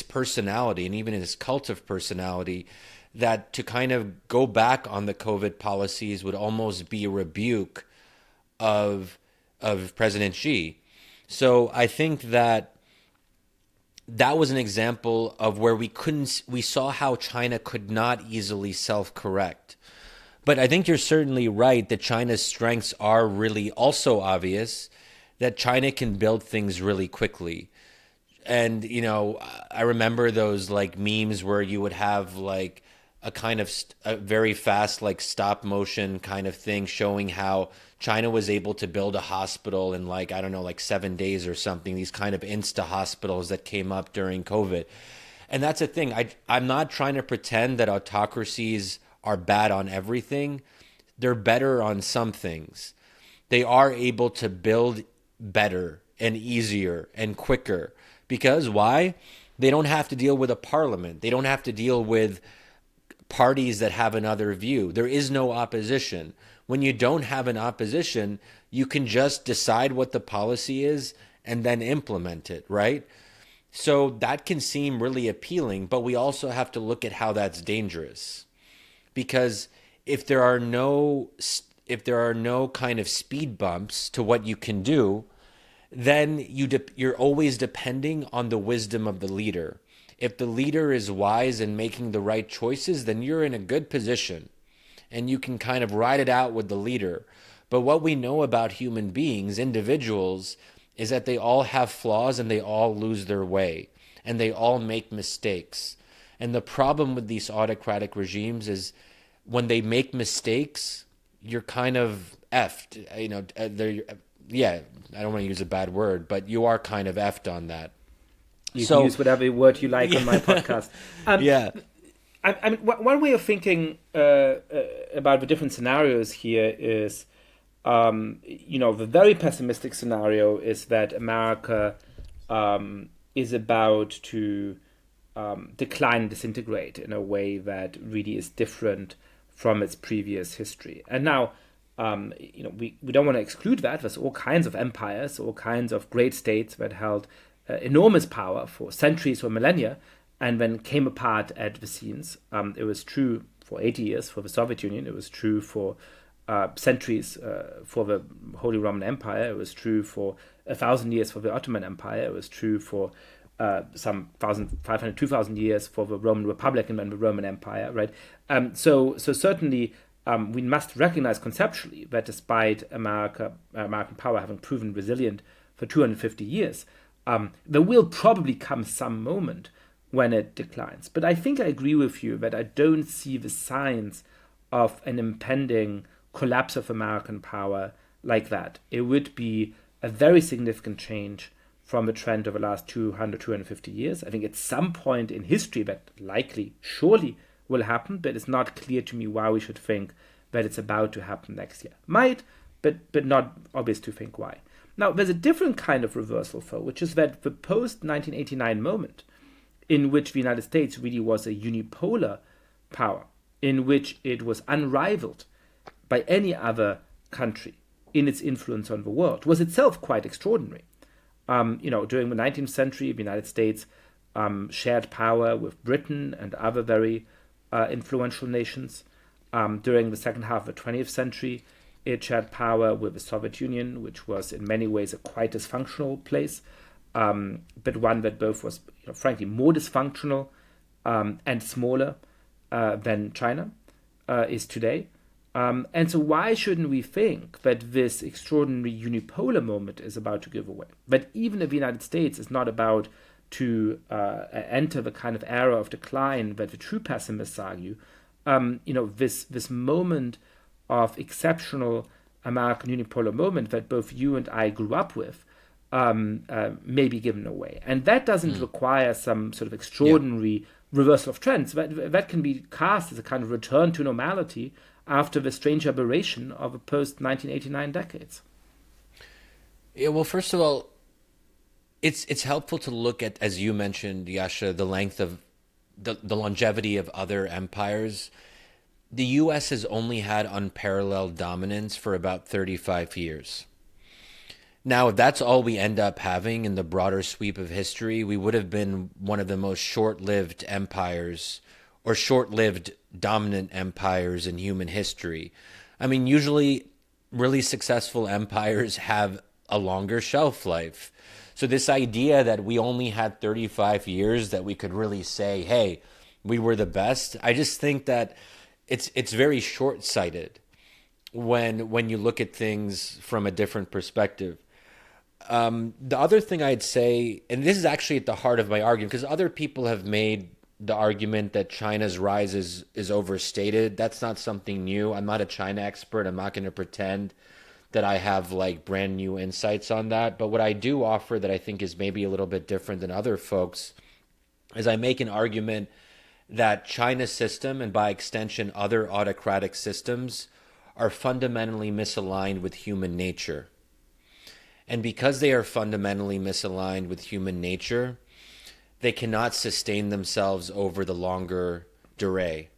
personality and even his cult of personality that to kind of go back on the COVID policies would almost be a rebuke of President Xi. So I think that was an example of where we saw how China could not easily self-correct. But I think you're certainly right that China's strengths are really also obvious, that China can build things really quickly. And, you know, I remember those like memes where you would have like a kind of a very fast like stop motion kind of thing showing how China was able to build a hospital in like, I don't know, like 7 days or something, these kind of insta hospitals that came up during COVID. And that's the thing. I'm not trying to pretend that autocracies are bad on everything. They're better on some things. They are able to build better and easier and quicker. Because why? They don't have to deal with a parliament. They don't have to deal with parties that have another view. There is no opposition. When you don't have an opposition, you can just decide what the policy is and then implement it, right? So that can seem really appealing, but we also have to look at how that's dangerous. Because if there are no kind of speed bumps to what you can do, then you're always depending on the wisdom of the leader. If the leader is wise and making the right choices, then you're in a good position and you can kind of ride it out with the leader. But what we know about human beings, individuals, is that they all have flaws and they all lose their way and they all make mistakes. And the problem with these autocratic regimes is when they make mistakes, you're kind of effed. You know, yeah, I don't want to use a bad word, but you are kind of effed on that. You can use whatever word you like on my podcast. Yeah. I mean, one way of thinking about the different scenarios here is, the very pessimistic scenario is that America is about to decline, disintegrate in a way that really is different from its previous history. And now, we don't want to exclude that. There's all kinds of empires, all kinds of great states that held enormous power for centuries or millennia, and then came apart at the seams. It was true for 80 years for the Soviet Union. It was true for centuries for the Holy Roman Empire. It was true for 1,000 years for the Ottoman Empire. It was true for some 1,500, 2,000 years for the Roman Republic and then the Roman Empire, right? So certainly we must recognize conceptually that despite American power having proven resilient for 250 years, there will probably come some moment when it declines. But I think I agree with you that I don't see the signs of an impending collapse of American power like that. It would be a very significant change from the trend of the last 200, 250 years. I think at some point in history that likely, surely will happen, but it's not clear to me why we should think that it's about to happen next year. Might, but not obvious to think why. Now, there's a different kind of reversal, though, which is that the post-1989 moment in which the United States really was a unipolar power, in which it was unrivaled by any other country in its influence on the world, was itself quite extraordinary. During the 19th century, the United States shared power with Britain and other very influential nations. During the second half of the 20th century, it shared power with the Soviet Union, which was in many ways a quite dysfunctional place, but one that both was, frankly, more dysfunctional and smaller than China is today. And so why shouldn't we think that this extraordinary unipolar moment is about to give away? But even if the United States is not about to enter the kind of era of decline that the true pessimists argue, this moment of exceptional American unipolar moment that both you and I grew up with may be given away. And that doesn't require some sort of extraordinary reversal of trends. That can be cast as a kind of return to normality after the strange aberration of the post-1989 decades. Yeah, well, first of all, it's helpful to look at, as you mentioned, Yascha, the length of the longevity of other empires. The U.S. has only had unparalleled dominance for about 35 years. Now, if that's all we end up having in the broader sweep of history, we would have been one of the most short-lived empires or short-lived dominant empires in human history. I mean, usually really successful empires have a longer shelf life. So this idea that we only had 35 years that we could really say, hey, we were the best, I just think that it's very short-sighted when you look at things from a different perspective. The other thing I'd say, and this is actually at the heart of my argument, because other people have made the argument that China's rise is overstated. That's not something new. I'm not a China expert. I'm not going to pretend that I have like brand new insights on that. But what I do offer that I think is maybe a little bit different than other folks is I make an argument that China's system, and by extension other autocratic systems, are fundamentally misaligned with human nature. And because they are fundamentally misaligned with human nature, they cannot sustain themselves over the longer durée.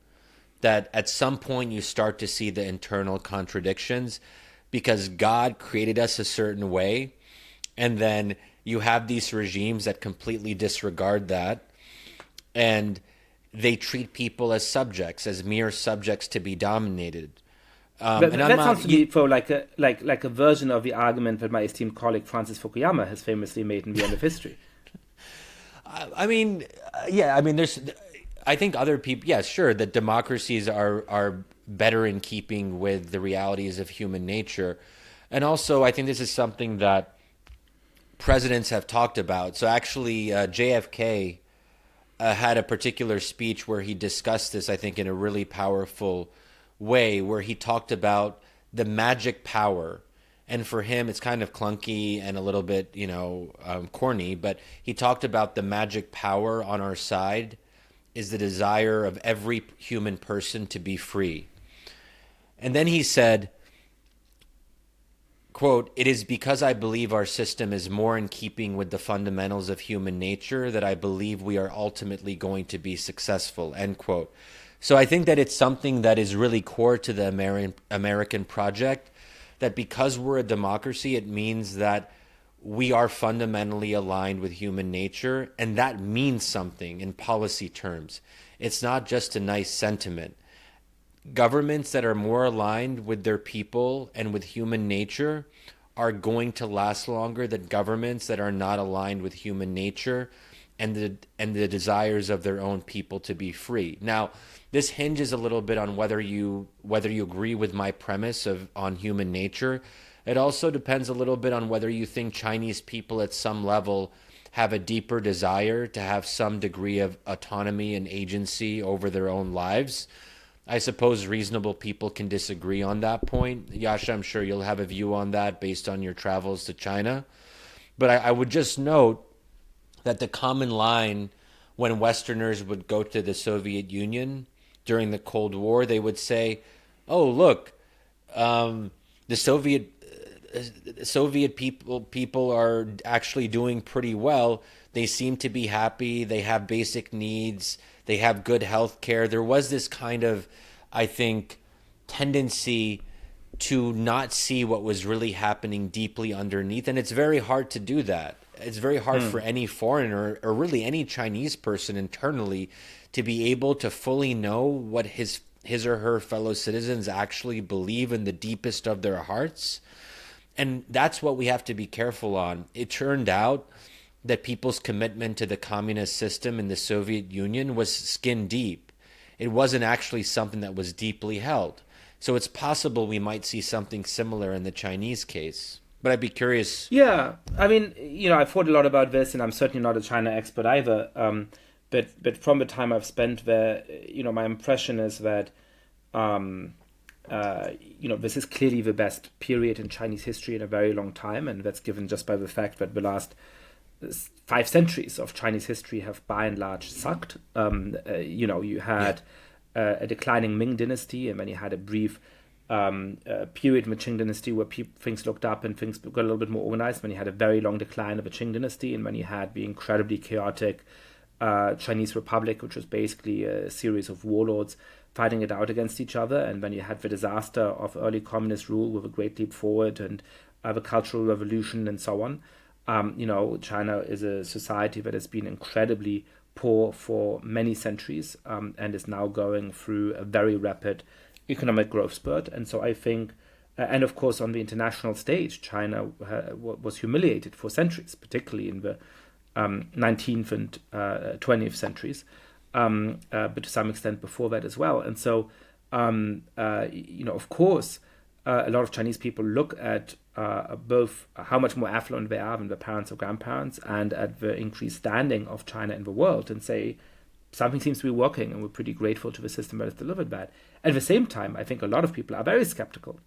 That at some point you start to see the internal contradictions because God created us a certain way, and then you have these regimes that completely disregard that, and they treat people as subjects, as mere subjects to be dominated. That sounds to me for like a version of the argument that my esteemed colleague Francis Fukuyama has famously made in The End of History. I mean, I think other people, yeah, sure, that democracies are better in keeping with the realities of human nature. And also, I think this is something that presidents have talked about. So actually, JFK had a particular speech where he discussed this, I think, in a really powerful way, where he talked about the magic power. And for him, it's kind of clunky and a little bit, corny, but he talked about the magic power on our side is the desire of every human person to be free. And then he said, quote, "It is because I believe our system is more in keeping with the fundamentals of human nature that I believe we are ultimately going to be successful," end quote. So I think that it's something that is really core to the American project, that because we're a democracy, it means that we are fundamentally aligned with human nature, and that means something in policy terms. It's not just a nice sentiment. Governments that are more aligned with their people and with human nature are going to last longer than governments that are not aligned with human nature and the desires of their own people to be free. Now, this hinges a little bit on whether you agree with my premise on human nature. It also depends a little bit on whether you think Chinese people at some level have a deeper desire to have some degree of autonomy and agency over their own lives. I suppose reasonable people can disagree on that point. Yascha, I'm sure you'll have a view on that based on your travels to China. But I would just note that the common line when Westerners would go to the Soviet Union during the Cold War, they would say, "Oh, look, the Soviet people are actually doing pretty well. They seem to be happy. They have basic needs. They have good health care." There was this kind of, I think, tendency to not see what was really happening deeply underneath. And it's very hard to do that. It's very hard for any foreigner or really any Chinese person internally to be able to fully know what his or her fellow citizens actually believe in the deepest of their hearts. And that's what we have to be careful on. It turned out that people's commitment to the communist system in the Soviet Union was skin deep. It wasn't actually something that was deeply held. So it's possible we might see something similar in the Chinese case. But I'd be curious. Yeah, I mean, I've thought a lot about this, and I'm certainly not a China expert either. But from the time I've spent there, my impression is that, this is clearly the best period in Chinese history in a very long time, and that's given just by the fact that the last 5 centuries of Chinese history have by and large sucked. You had a declining Ming dynasty, and then you had a brief period in the Qing dynasty where things looked up and things got a little bit more organized. When you had a very long decline of the Qing dynasty, and when you had the incredibly chaotic Chinese Republic, which was basically a series of warlords fighting it out against each other, and then you had the disaster of early communist rule with a great leap forward and the Cultural Revolution and so on. China is a society that has been incredibly poor for many centuries and is now going through a very rapid economic growth spurt. And so I think, and of course on the international stage, China was humiliated for centuries, particularly in the 19th and 20th centuries, but to some extent before that as well. And so, of course, a lot of Chinese people look at both how much more affluent they are than their parents or grandparents and at the increased standing of China in the world and say, something seems to be working and we're pretty grateful to the system that has delivered that. At the same time, I think a lot of people are very skeptical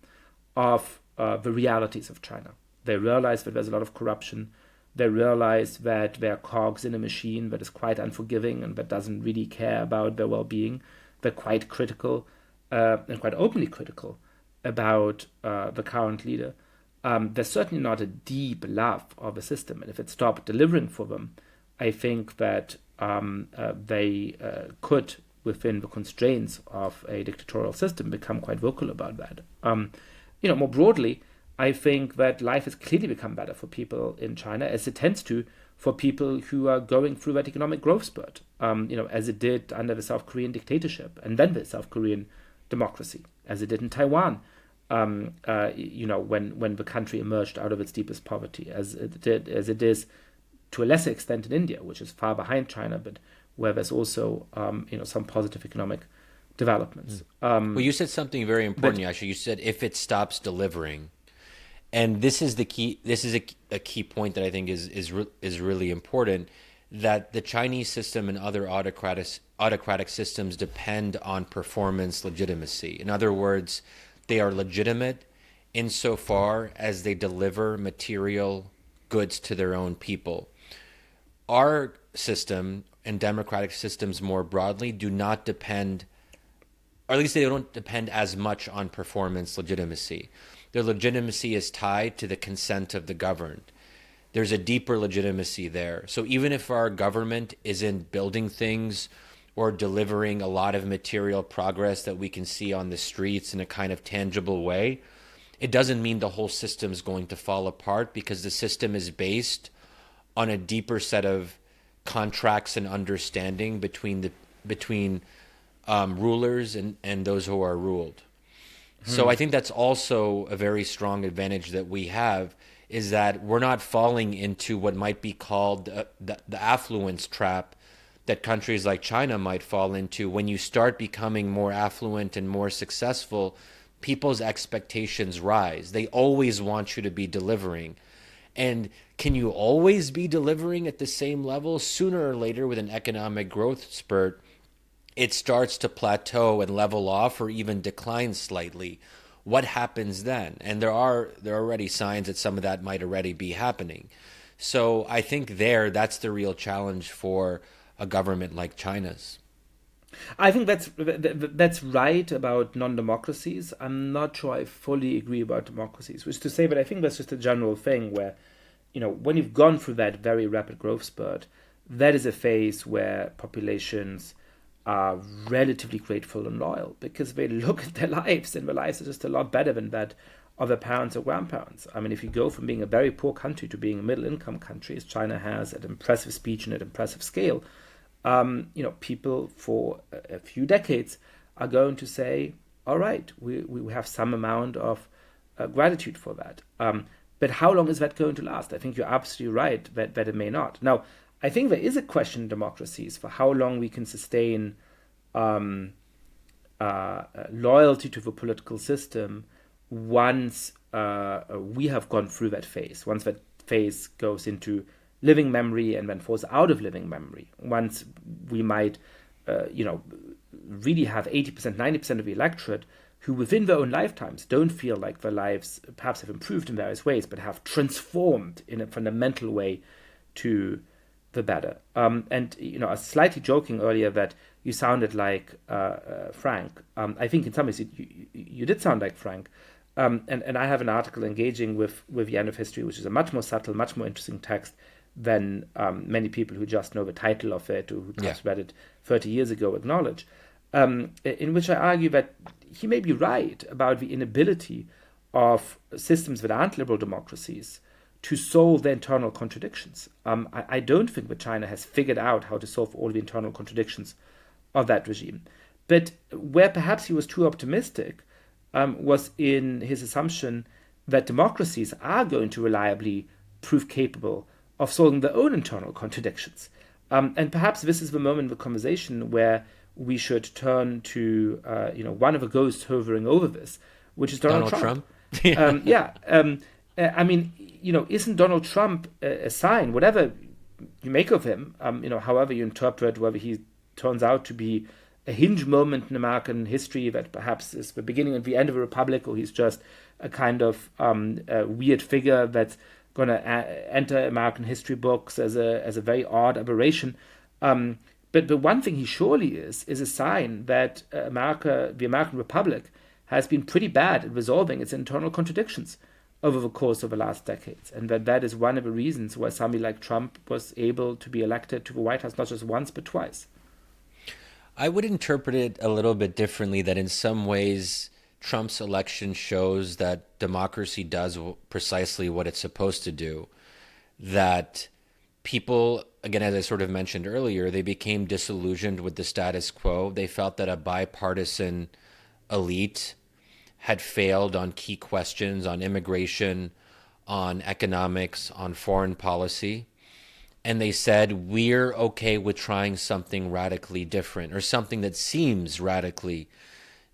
of the realities of China. They realize that there's a lot of corruption. They realize that they're cogs in a machine that is quite unforgiving and that doesn't really care about their well-being. They're quite critical and quite openly critical about the current leader. There's certainly not a deep love of the system. And if it stopped delivering for them, I think that they could, within the constraints of a dictatorial system, become quite vocal about that. More broadly, I think that life has clearly become better for people in China, as it tends to for people who are going through that economic growth spurt, as it did under the South Korean dictatorship and then the South Korean democracy, as it did in Taiwan, when the country emerged out of its deepest poverty, as it is to a lesser extent in India, which is far behind China, but where there's also some positive economic developments. Well, you said something very important, Yascha. You said if it stops delivering. And this is the key. This is a key point that I think is really important. That the Chinese system and other autocratic systems depend on performance legitimacy. In other words, they are legitimate insofar as they deliver material goods to their own people. Our system and democratic systems more broadly do not depend, or at least they don't depend as much on performance legitimacy. Their legitimacy is tied to the consent of the governed. There's a deeper legitimacy there. So even if our government isn't building things or delivering a lot of material progress that we can see on the streets in a kind of tangible way, it doesn't mean the whole system is going to fall apart, because the system is based on a deeper set of contracts and understanding between rulers and those who are ruled. So I think that's also a very strong advantage that we have, is that we're not falling into what might be called the affluence trap that countries like China might fall into. When you start becoming more affluent and more successful, people's expectations rise. They always want you to be delivering. And can you always be delivering at the same level? Sooner or later, with an economic growth spurt, it starts to plateau and level off or even decline slightly. What happens then? And there are already signs that some of that might already be happening. So I think that's the real challenge for a government like China's. I think that's right about non-democracies. I'm not sure I fully agree about democracies, which is to say, but I think that's just a general thing where, when you've gone through that very rapid growth spurt, that is a phase where populations are relatively grateful and loyal because they look at their lives and their lives are just a lot better than that of their parents or grandparents. I mean, if you go from being a very poor country to being a middle-income country, as China has at impressive speed and at impressive scale, people for a few decades are going to say, all right, we have some amount of gratitude for that. But how long is that going to last? I think you're absolutely right that it may not. Now, I think there is a question in democracies for how long we can sustain loyalty to the political system once we have gone through that phase, once that phase goes into living memory and then falls out of living memory. Once we might, really have 80%, 90% of the electorate who within their own lifetimes don't feel like their lives perhaps have improved in various ways, but have transformed in a fundamental way to the better. And I was slightly joking earlier that you sounded like Frank. I think in some ways you did sound like Frank. And I have an article engaging with the end of history, which is a much more subtle, much more interesting text than many people who just know the title of it or who perhaps read it 30 years ago acknowledge, in which I argue that he may be right about the inability of systems that aren't liberal democracies to solve the internal contradictions. I don't think that China has figured out how to solve all the internal contradictions of that regime. But where perhaps he was too optimistic was in his assumption that democracies are going to reliably prove capable of solving their own internal contradictions. And perhaps this is the moment in the conversation where we should turn to one of the ghosts hovering over this, which is Donald Trump. I mean, isn't Donald Trump a sign, whatever you make of him, however you interpret whether he turns out to be a hinge moment in American history that perhaps is the beginning and the end of a republic, or he's just a kind of weird figure that's going to enter American history books as a very odd aberration. But the one thing he surely is a sign that the American Republic, has been pretty bad at resolving its internal contradictions over the course of the last decades. And that is one of the reasons why somebody like Trump was able to be elected to the White House not just once, but twice. I would interpret it a little bit differently, that in some ways Trump's election shows that democracy does precisely what it's supposed to do. That people, again, as I sort of mentioned earlier, they became disillusioned with the status quo. They felt that a bipartisan elite had failed on key questions, on immigration, on economics, on foreign policy. And they said, we're okay with trying something radically different, or something that seems radically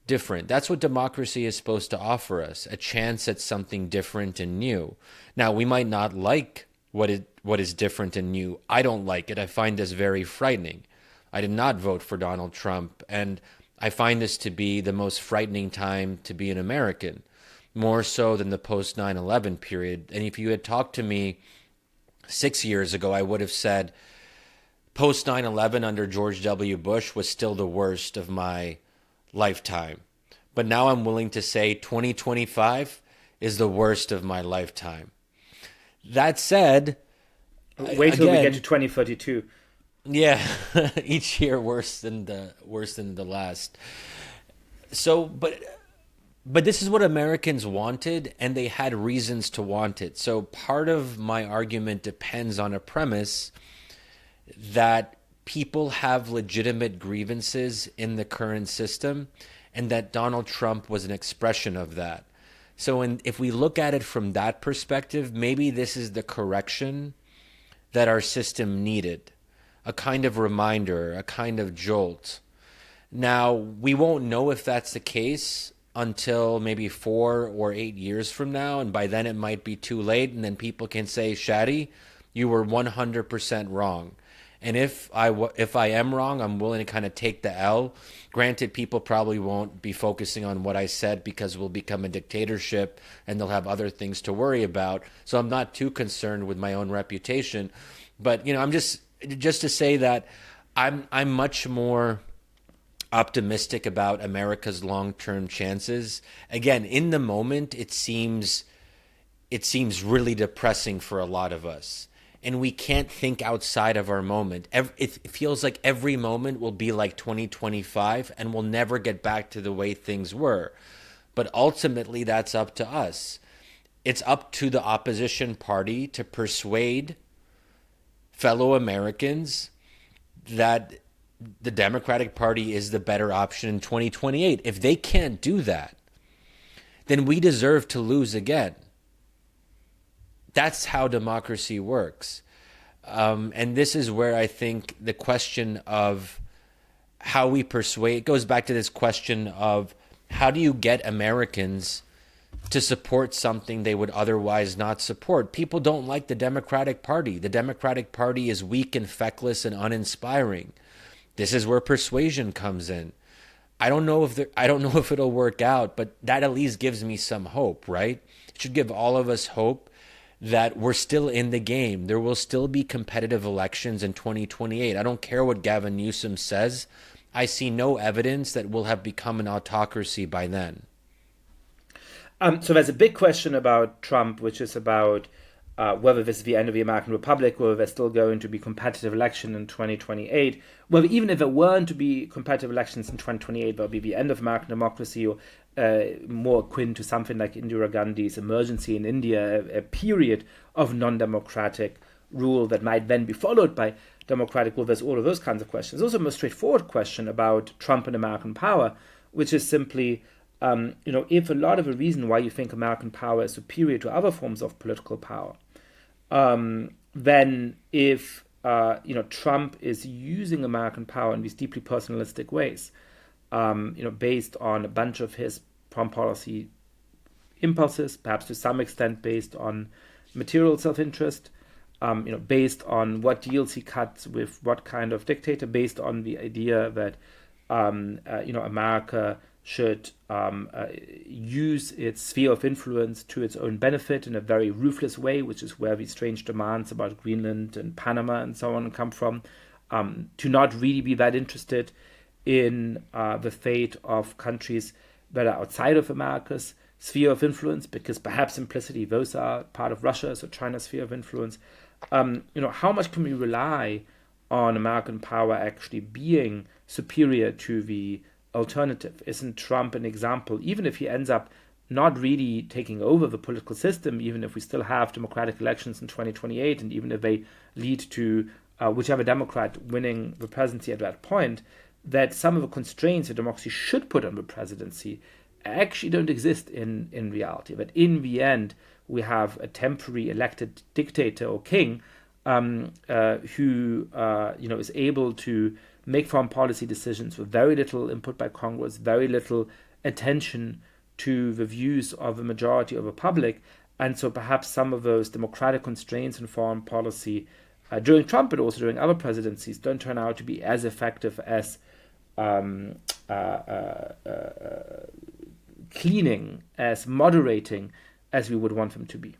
different. That's what democracy is supposed to offer us, a chance at something different and new. Now, we might not like what is different and new. I don't like it. I find this very frightening. I did not vote for Donald Trump, and I find this to be the most frightening time to be an American, more so than the post 9/11 period. And if you had talked to me 6 years ago, I would have said post 9/11 under George W. Bush was still the worst of my lifetime. But now I'm willing to say 2025 is the worst of my lifetime. That said, wait till we get to 2032. Yeah, each year worse than the last. So, but this is what Americans wanted, and they had reasons to want it. So part of my argument depends on a premise that people have legitimate grievances in the current system, and that Donald Trump was an expression of that. So if we look at it from that perspective, maybe this is the correction that our system needed, a kind of reminder, a kind of jolt. Now, we won't know if that's the case until maybe 4 or 8 years from now, and by then it might be too late, and then people can say, Shadi, you were 100% wrong. And if I am wrong, I'm willing to kind of take the L. Granted, people probably won't be focusing on what I said because we'll become a dictatorship and they'll have other things to worry about. So I'm not too concerned with my own reputation. But, I'm just to say that I'm much more optimistic about America's long-term chances. Again, in the moment, it seems really depressing for a lot of us. And we can't think outside of our moment. It feels like every moment will be like 2025 and we'll never get back to the way things were. But ultimately, that's up to us. It's up to the opposition party to persuade fellow Americans that the Democratic Party is the better option in 2028. If they can't do that, then we deserve to lose again. That's how democracy works. And this is where I think the question of how we persuade, it goes back to this question of how do you get Americans to support something they would otherwise not support? People don't like the Democratic Party. The Democratic Party is weak and feckless and uninspiring. This is where persuasion comes in. I don't know if it'll work out, but that at least gives me some hope, right? It should give all of us hope that we're still in the game. There will still be competitive elections in 2028. I don't care what Gavin Newsom says. I see no evidence that we'll have become an autocracy by then. So there's a big question about Trump, which is about whether this is the end of the American Republic, whether there's still going to be competitive election in 2028, whether even if there weren't to be competitive elections in 2028, there'll be the end of American democracy, or more akin to something like Indira Gandhi's emergency in India, a period of non-democratic rule that might then be followed by democratic rule. There's all of those kinds of questions. There's also a more straightforward question about Trump and American power, which is simply, if a lot of the reason why you think American power is superior to other forms of political power, then if Trump is using American power in these deeply personalistic ways, based on a bunch of his foreign policy impulses, perhaps to some extent based on material self-interest, based on what deals he cuts with what kind of dictator, based on the idea that America should use its sphere of influence to its own benefit in a very ruthless way, which is where these strange demands about Greenland and Panama and so on come from, to not really be that interested in the fate of countries that are outside of America's sphere of influence, because perhaps implicitly those are part of Russia's or China's sphere of influence. How much can we rely on American power actually being superior to the alternative? Isn't Trump an example, even if he ends up not really taking over the political system, even if we still have democratic elections in 2028, and even if they lead to whichever Democrat winning the presidency at that point, that some of the constraints that democracy should put on the presidency actually don't exist in reality. That in the end, we have a temporary elected dictator or king who is able to make foreign policy decisions with very little input by Congress, very little attention to the views of the majority of the public. And so perhaps some of those democratic constraints in foreign policy during Trump, but also during other presidencies, don't turn out to be as effective as cleaning, as moderating as we would want them to be.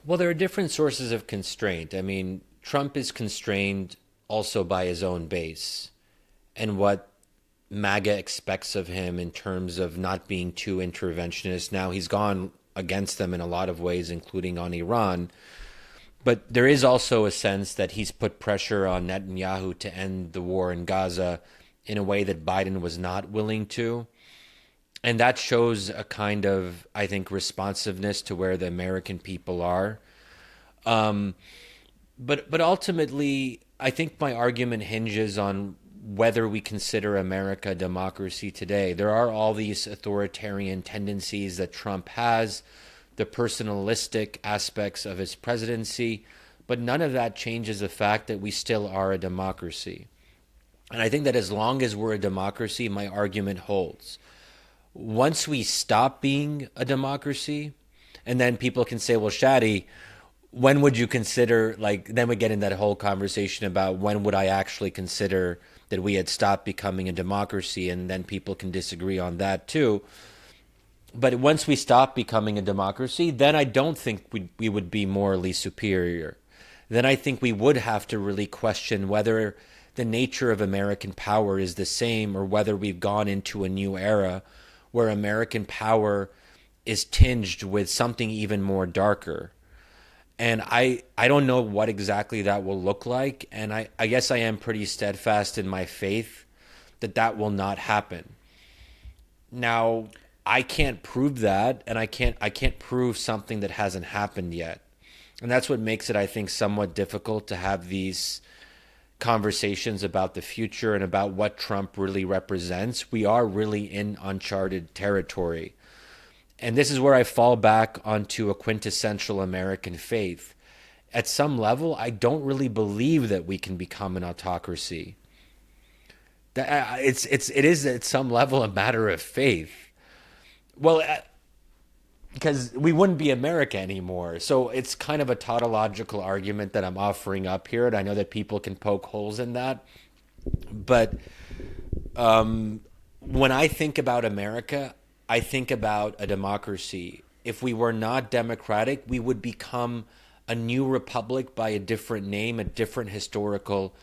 Well, there are different sources of constraint. I mean, Trump is constrained also by his own base and what MAGA expects of him in terms of not being too interventionist. Now, he's gone against them in a lot of ways, including on Iran. But there is also a sense that he's put pressure on Netanyahu to end the war in Gaza in a way that Biden was not willing to. And that shows a kind of, I think, responsiveness to where the American people are. But ultimately, I think my argument hinges on whether we consider America a democracy today. There are all these authoritarian tendencies that Trump has, the personalistic aspects of his presidency, but none of that changes the fact that we still are a democracy. And I think that as long as we're a democracy, my argument holds. Once we stop being a democracy, and then people can say, well, Shadi, when would you consider, like, then we get in that whole conversation about when would I actually consider that we had stopped becoming a democracy, and then people can disagree on that too. But once we stop becoming a democracy, then I don't think we would be morally superior. Then I think we would have to really question whether the nature of American power is the same, or whether we've gone into a new era where American power is tinged with something even more darker. And I don't know what exactly that will look like. And I guess I am pretty steadfast in my faith that that will not happen. Now, I can't prove that, and I can't prove something that hasn't happened yet. And that's what makes it, I think, somewhat difficult to have these conversations about the future and about what Trump really represents. We are really in uncharted territory. And this is where I fall back onto a quintessential American faith. At some level, I don't really believe that we can become an autocracy. It is at some level a matter of faith. Well, because we wouldn't be America anymore. So it's kind of a tautological argument that I'm offering up here, and I know that people can poke holes in that. But when I think about America, I think about a democracy. If we were not democratic, we would become a new republic by a different name, a different historical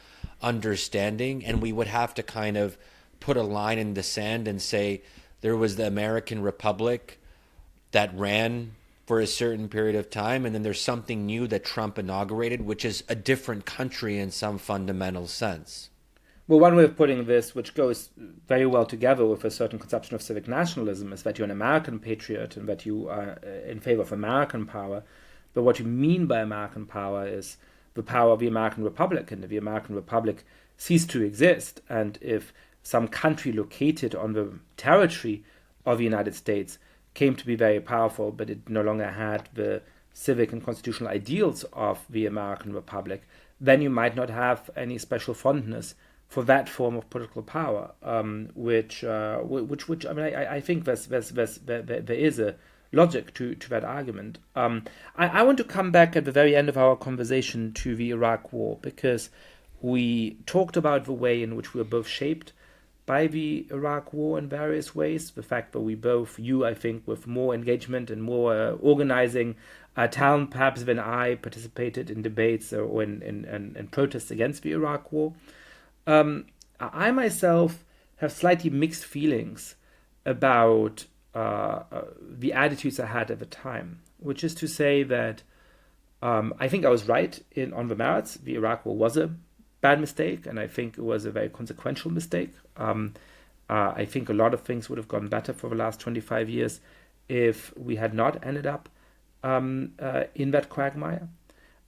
understanding, and we would have to kind of put a line in the sand and say there was the American Republic that ran for a certain period of time, and then there's something new that Trump inaugurated, which is a different country in some fundamental sense. Well, one way of putting this, which goes very well together with a certain conception of civic nationalism, is that you're an American patriot and that you are in favor of American power. But what you mean by American power is the power of the American Republic. And if the American Republic ceased to exist, and if some country located on the territory of the United States came to be very powerful, but it no longer had the civic and constitutional ideals of the American Republic, then you might not have any special fondness for that form of political power, which I mean, I think there is a logic to that argument. I want to come back at the very end of our conversation to the Iraq War, because we talked about the way in which we were both shaped by the Iraq War in various ways. The fact that we both, you, I think, with more engagement and more organizing talent perhaps than I, participated in debates or in protests against the Iraq War. I myself have slightly mixed feelings about the attitudes I had at the time, which is to say that I think I was right on the merits. The Iraq War was a bad mistake, and I think it was a very consequential mistake. I think a lot of things would have gone better for the last 25 years if we had not ended up in that quagmire.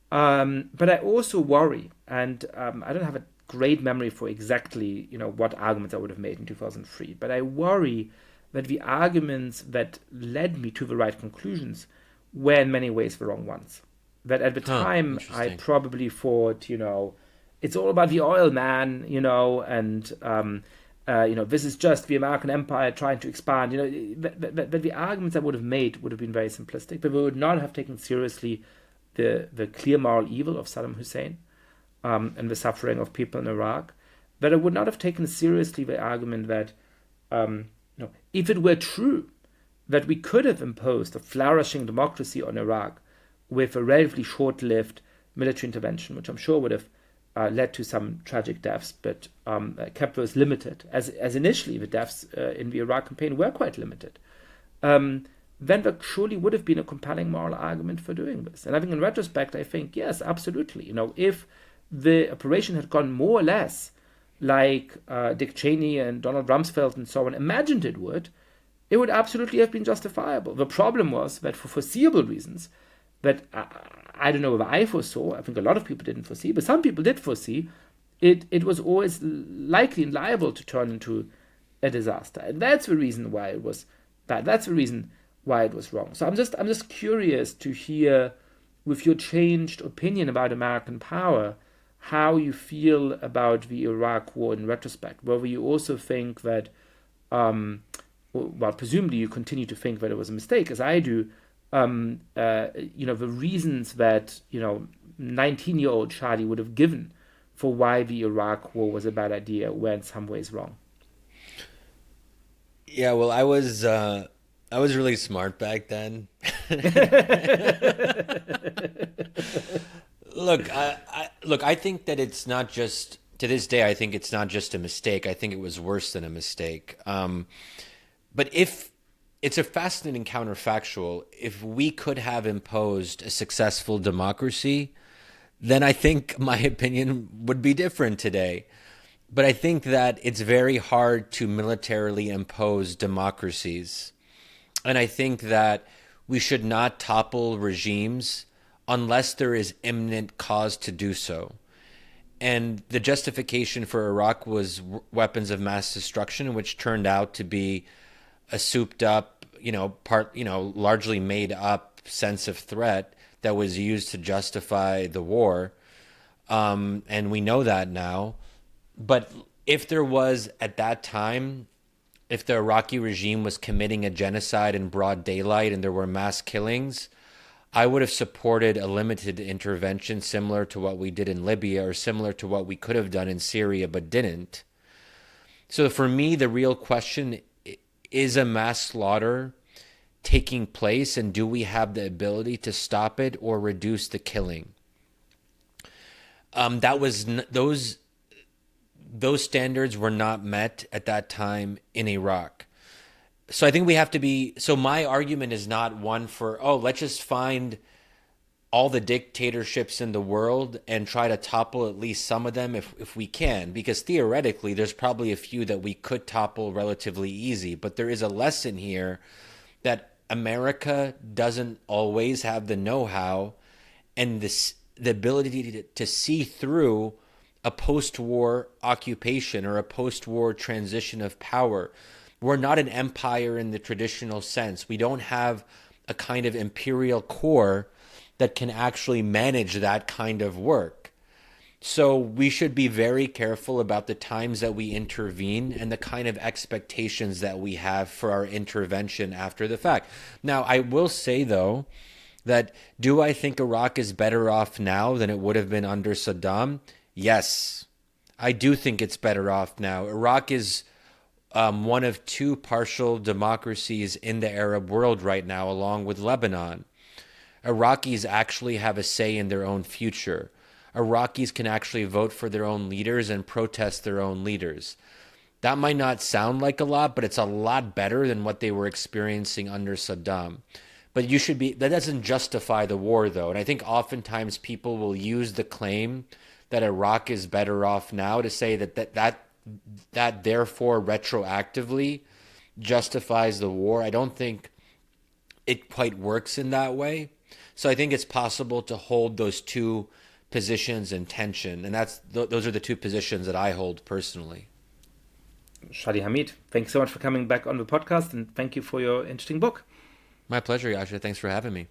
But I also worry, and I don't have a great memory for exactly what arguments I would have made in 2003, but I worry that the arguments that led me to the right conclusions were in many ways the wrong ones. That at the time I probably thought, it's all about the oil, man, and this is just the American empire trying to expand. That the arguments I would have made would have been very simplistic, but we would not have taken seriously the clear moral evil of Saddam Hussein and the suffering of people in Iraq. But I would not have taken seriously the argument that if it were true that we could have imposed a flourishing democracy on Iraq with a relatively short-lived military intervention, which I'm sure would have led to some tragic deaths, but kept those limited, as initially the deaths in the Iraq campaign were quite limited, then there surely would have been a compelling moral argument for doing this. And I think in retrospect, I think, yes, absolutely. If the operation had gone more or less like Dick Cheney and Donald Rumsfeld and so on imagined it would absolutely have been justifiable. The problem was that for foreseeable reasons, that I don't know if I foresaw, I think a lot of people didn't foresee, but some people did foresee, it was always likely and liable to turn into a disaster. And that's the reason why it was bad. That's the reason why it was wrong. So I'm just curious to hear, with your changed opinion about American power, how you feel about the Iraq War in retrospect. Whether you also think that, well, presumably you continue to think that it was a mistake, as I do. The reasons that 19-year-old Shadi would have given for why the Iraq War was a bad idea were in some ways wrong. Yeah, well, I was really smart back then. Look, I think that it's not just to this day. I think it's not just a mistake. I think it was worse than a mistake. But if it's a fascinating counterfactual, if we could have imposed a successful democracy, then I think my opinion would be different today. But I think that it's very hard to militarily impose democracies. And I think that we should not topple regimes unless there is imminent cause to do so. And the justification for Iraq was weapons of mass destruction, which turned out to be a souped up, largely made up sense of threat that was used to justify the war. And we know that now. But if there was, at that time, if the Iraqi regime was committing a genocide in broad daylight and there were mass killings, I would have supported a limited intervention similar to what we did in Libya or similar to what we could have done in Syria but didn't. So for me, the real question is a mass slaughter taking place, and do we have the ability to stop it or reduce the killing? Those standards were not met at that time in Iraq. So I think we have to be, so my argument is not one for, let's just find all the dictatorships in the world and try to topple at least some of them if we can, because theoretically there's probably a few that we could topple relatively easy. But there is a lesson here that America doesn't always have the know-how and the ability to see through a post-war occupation or a post-war transition of power. We're not an empire in the traditional sense. We don't have a kind of imperial core that can actually manage that kind of work. So we should be very careful about the times that we intervene and the kind of expectations that we have for our intervention after the fact. Now, I will say, though, that do I think Iraq is better off now than it would have been under Saddam? Yes, I do think it's better off now. Iraq is one of two partial democracies in the Arab world right now, along with Lebanon. Iraqis actually have a say in their own future. Iraqis can actually vote for their own leaders and protest their own leaders. That might not sound like a lot, but it's a lot better than what they were experiencing under Saddam. But that doesn't justify the war, though. And I think oftentimes people will use the claim that Iraq is better off now to say that therefore retroactively justifies the war. I don't think it quite works in that way. So I think it's possible to hold those two positions in tension, and those are the two positions that I hold personally. Shadi Hamid, thanks so much for coming back on the podcast, and thank you for your interesting book. My pleasure, Yascha. Thanks for having me.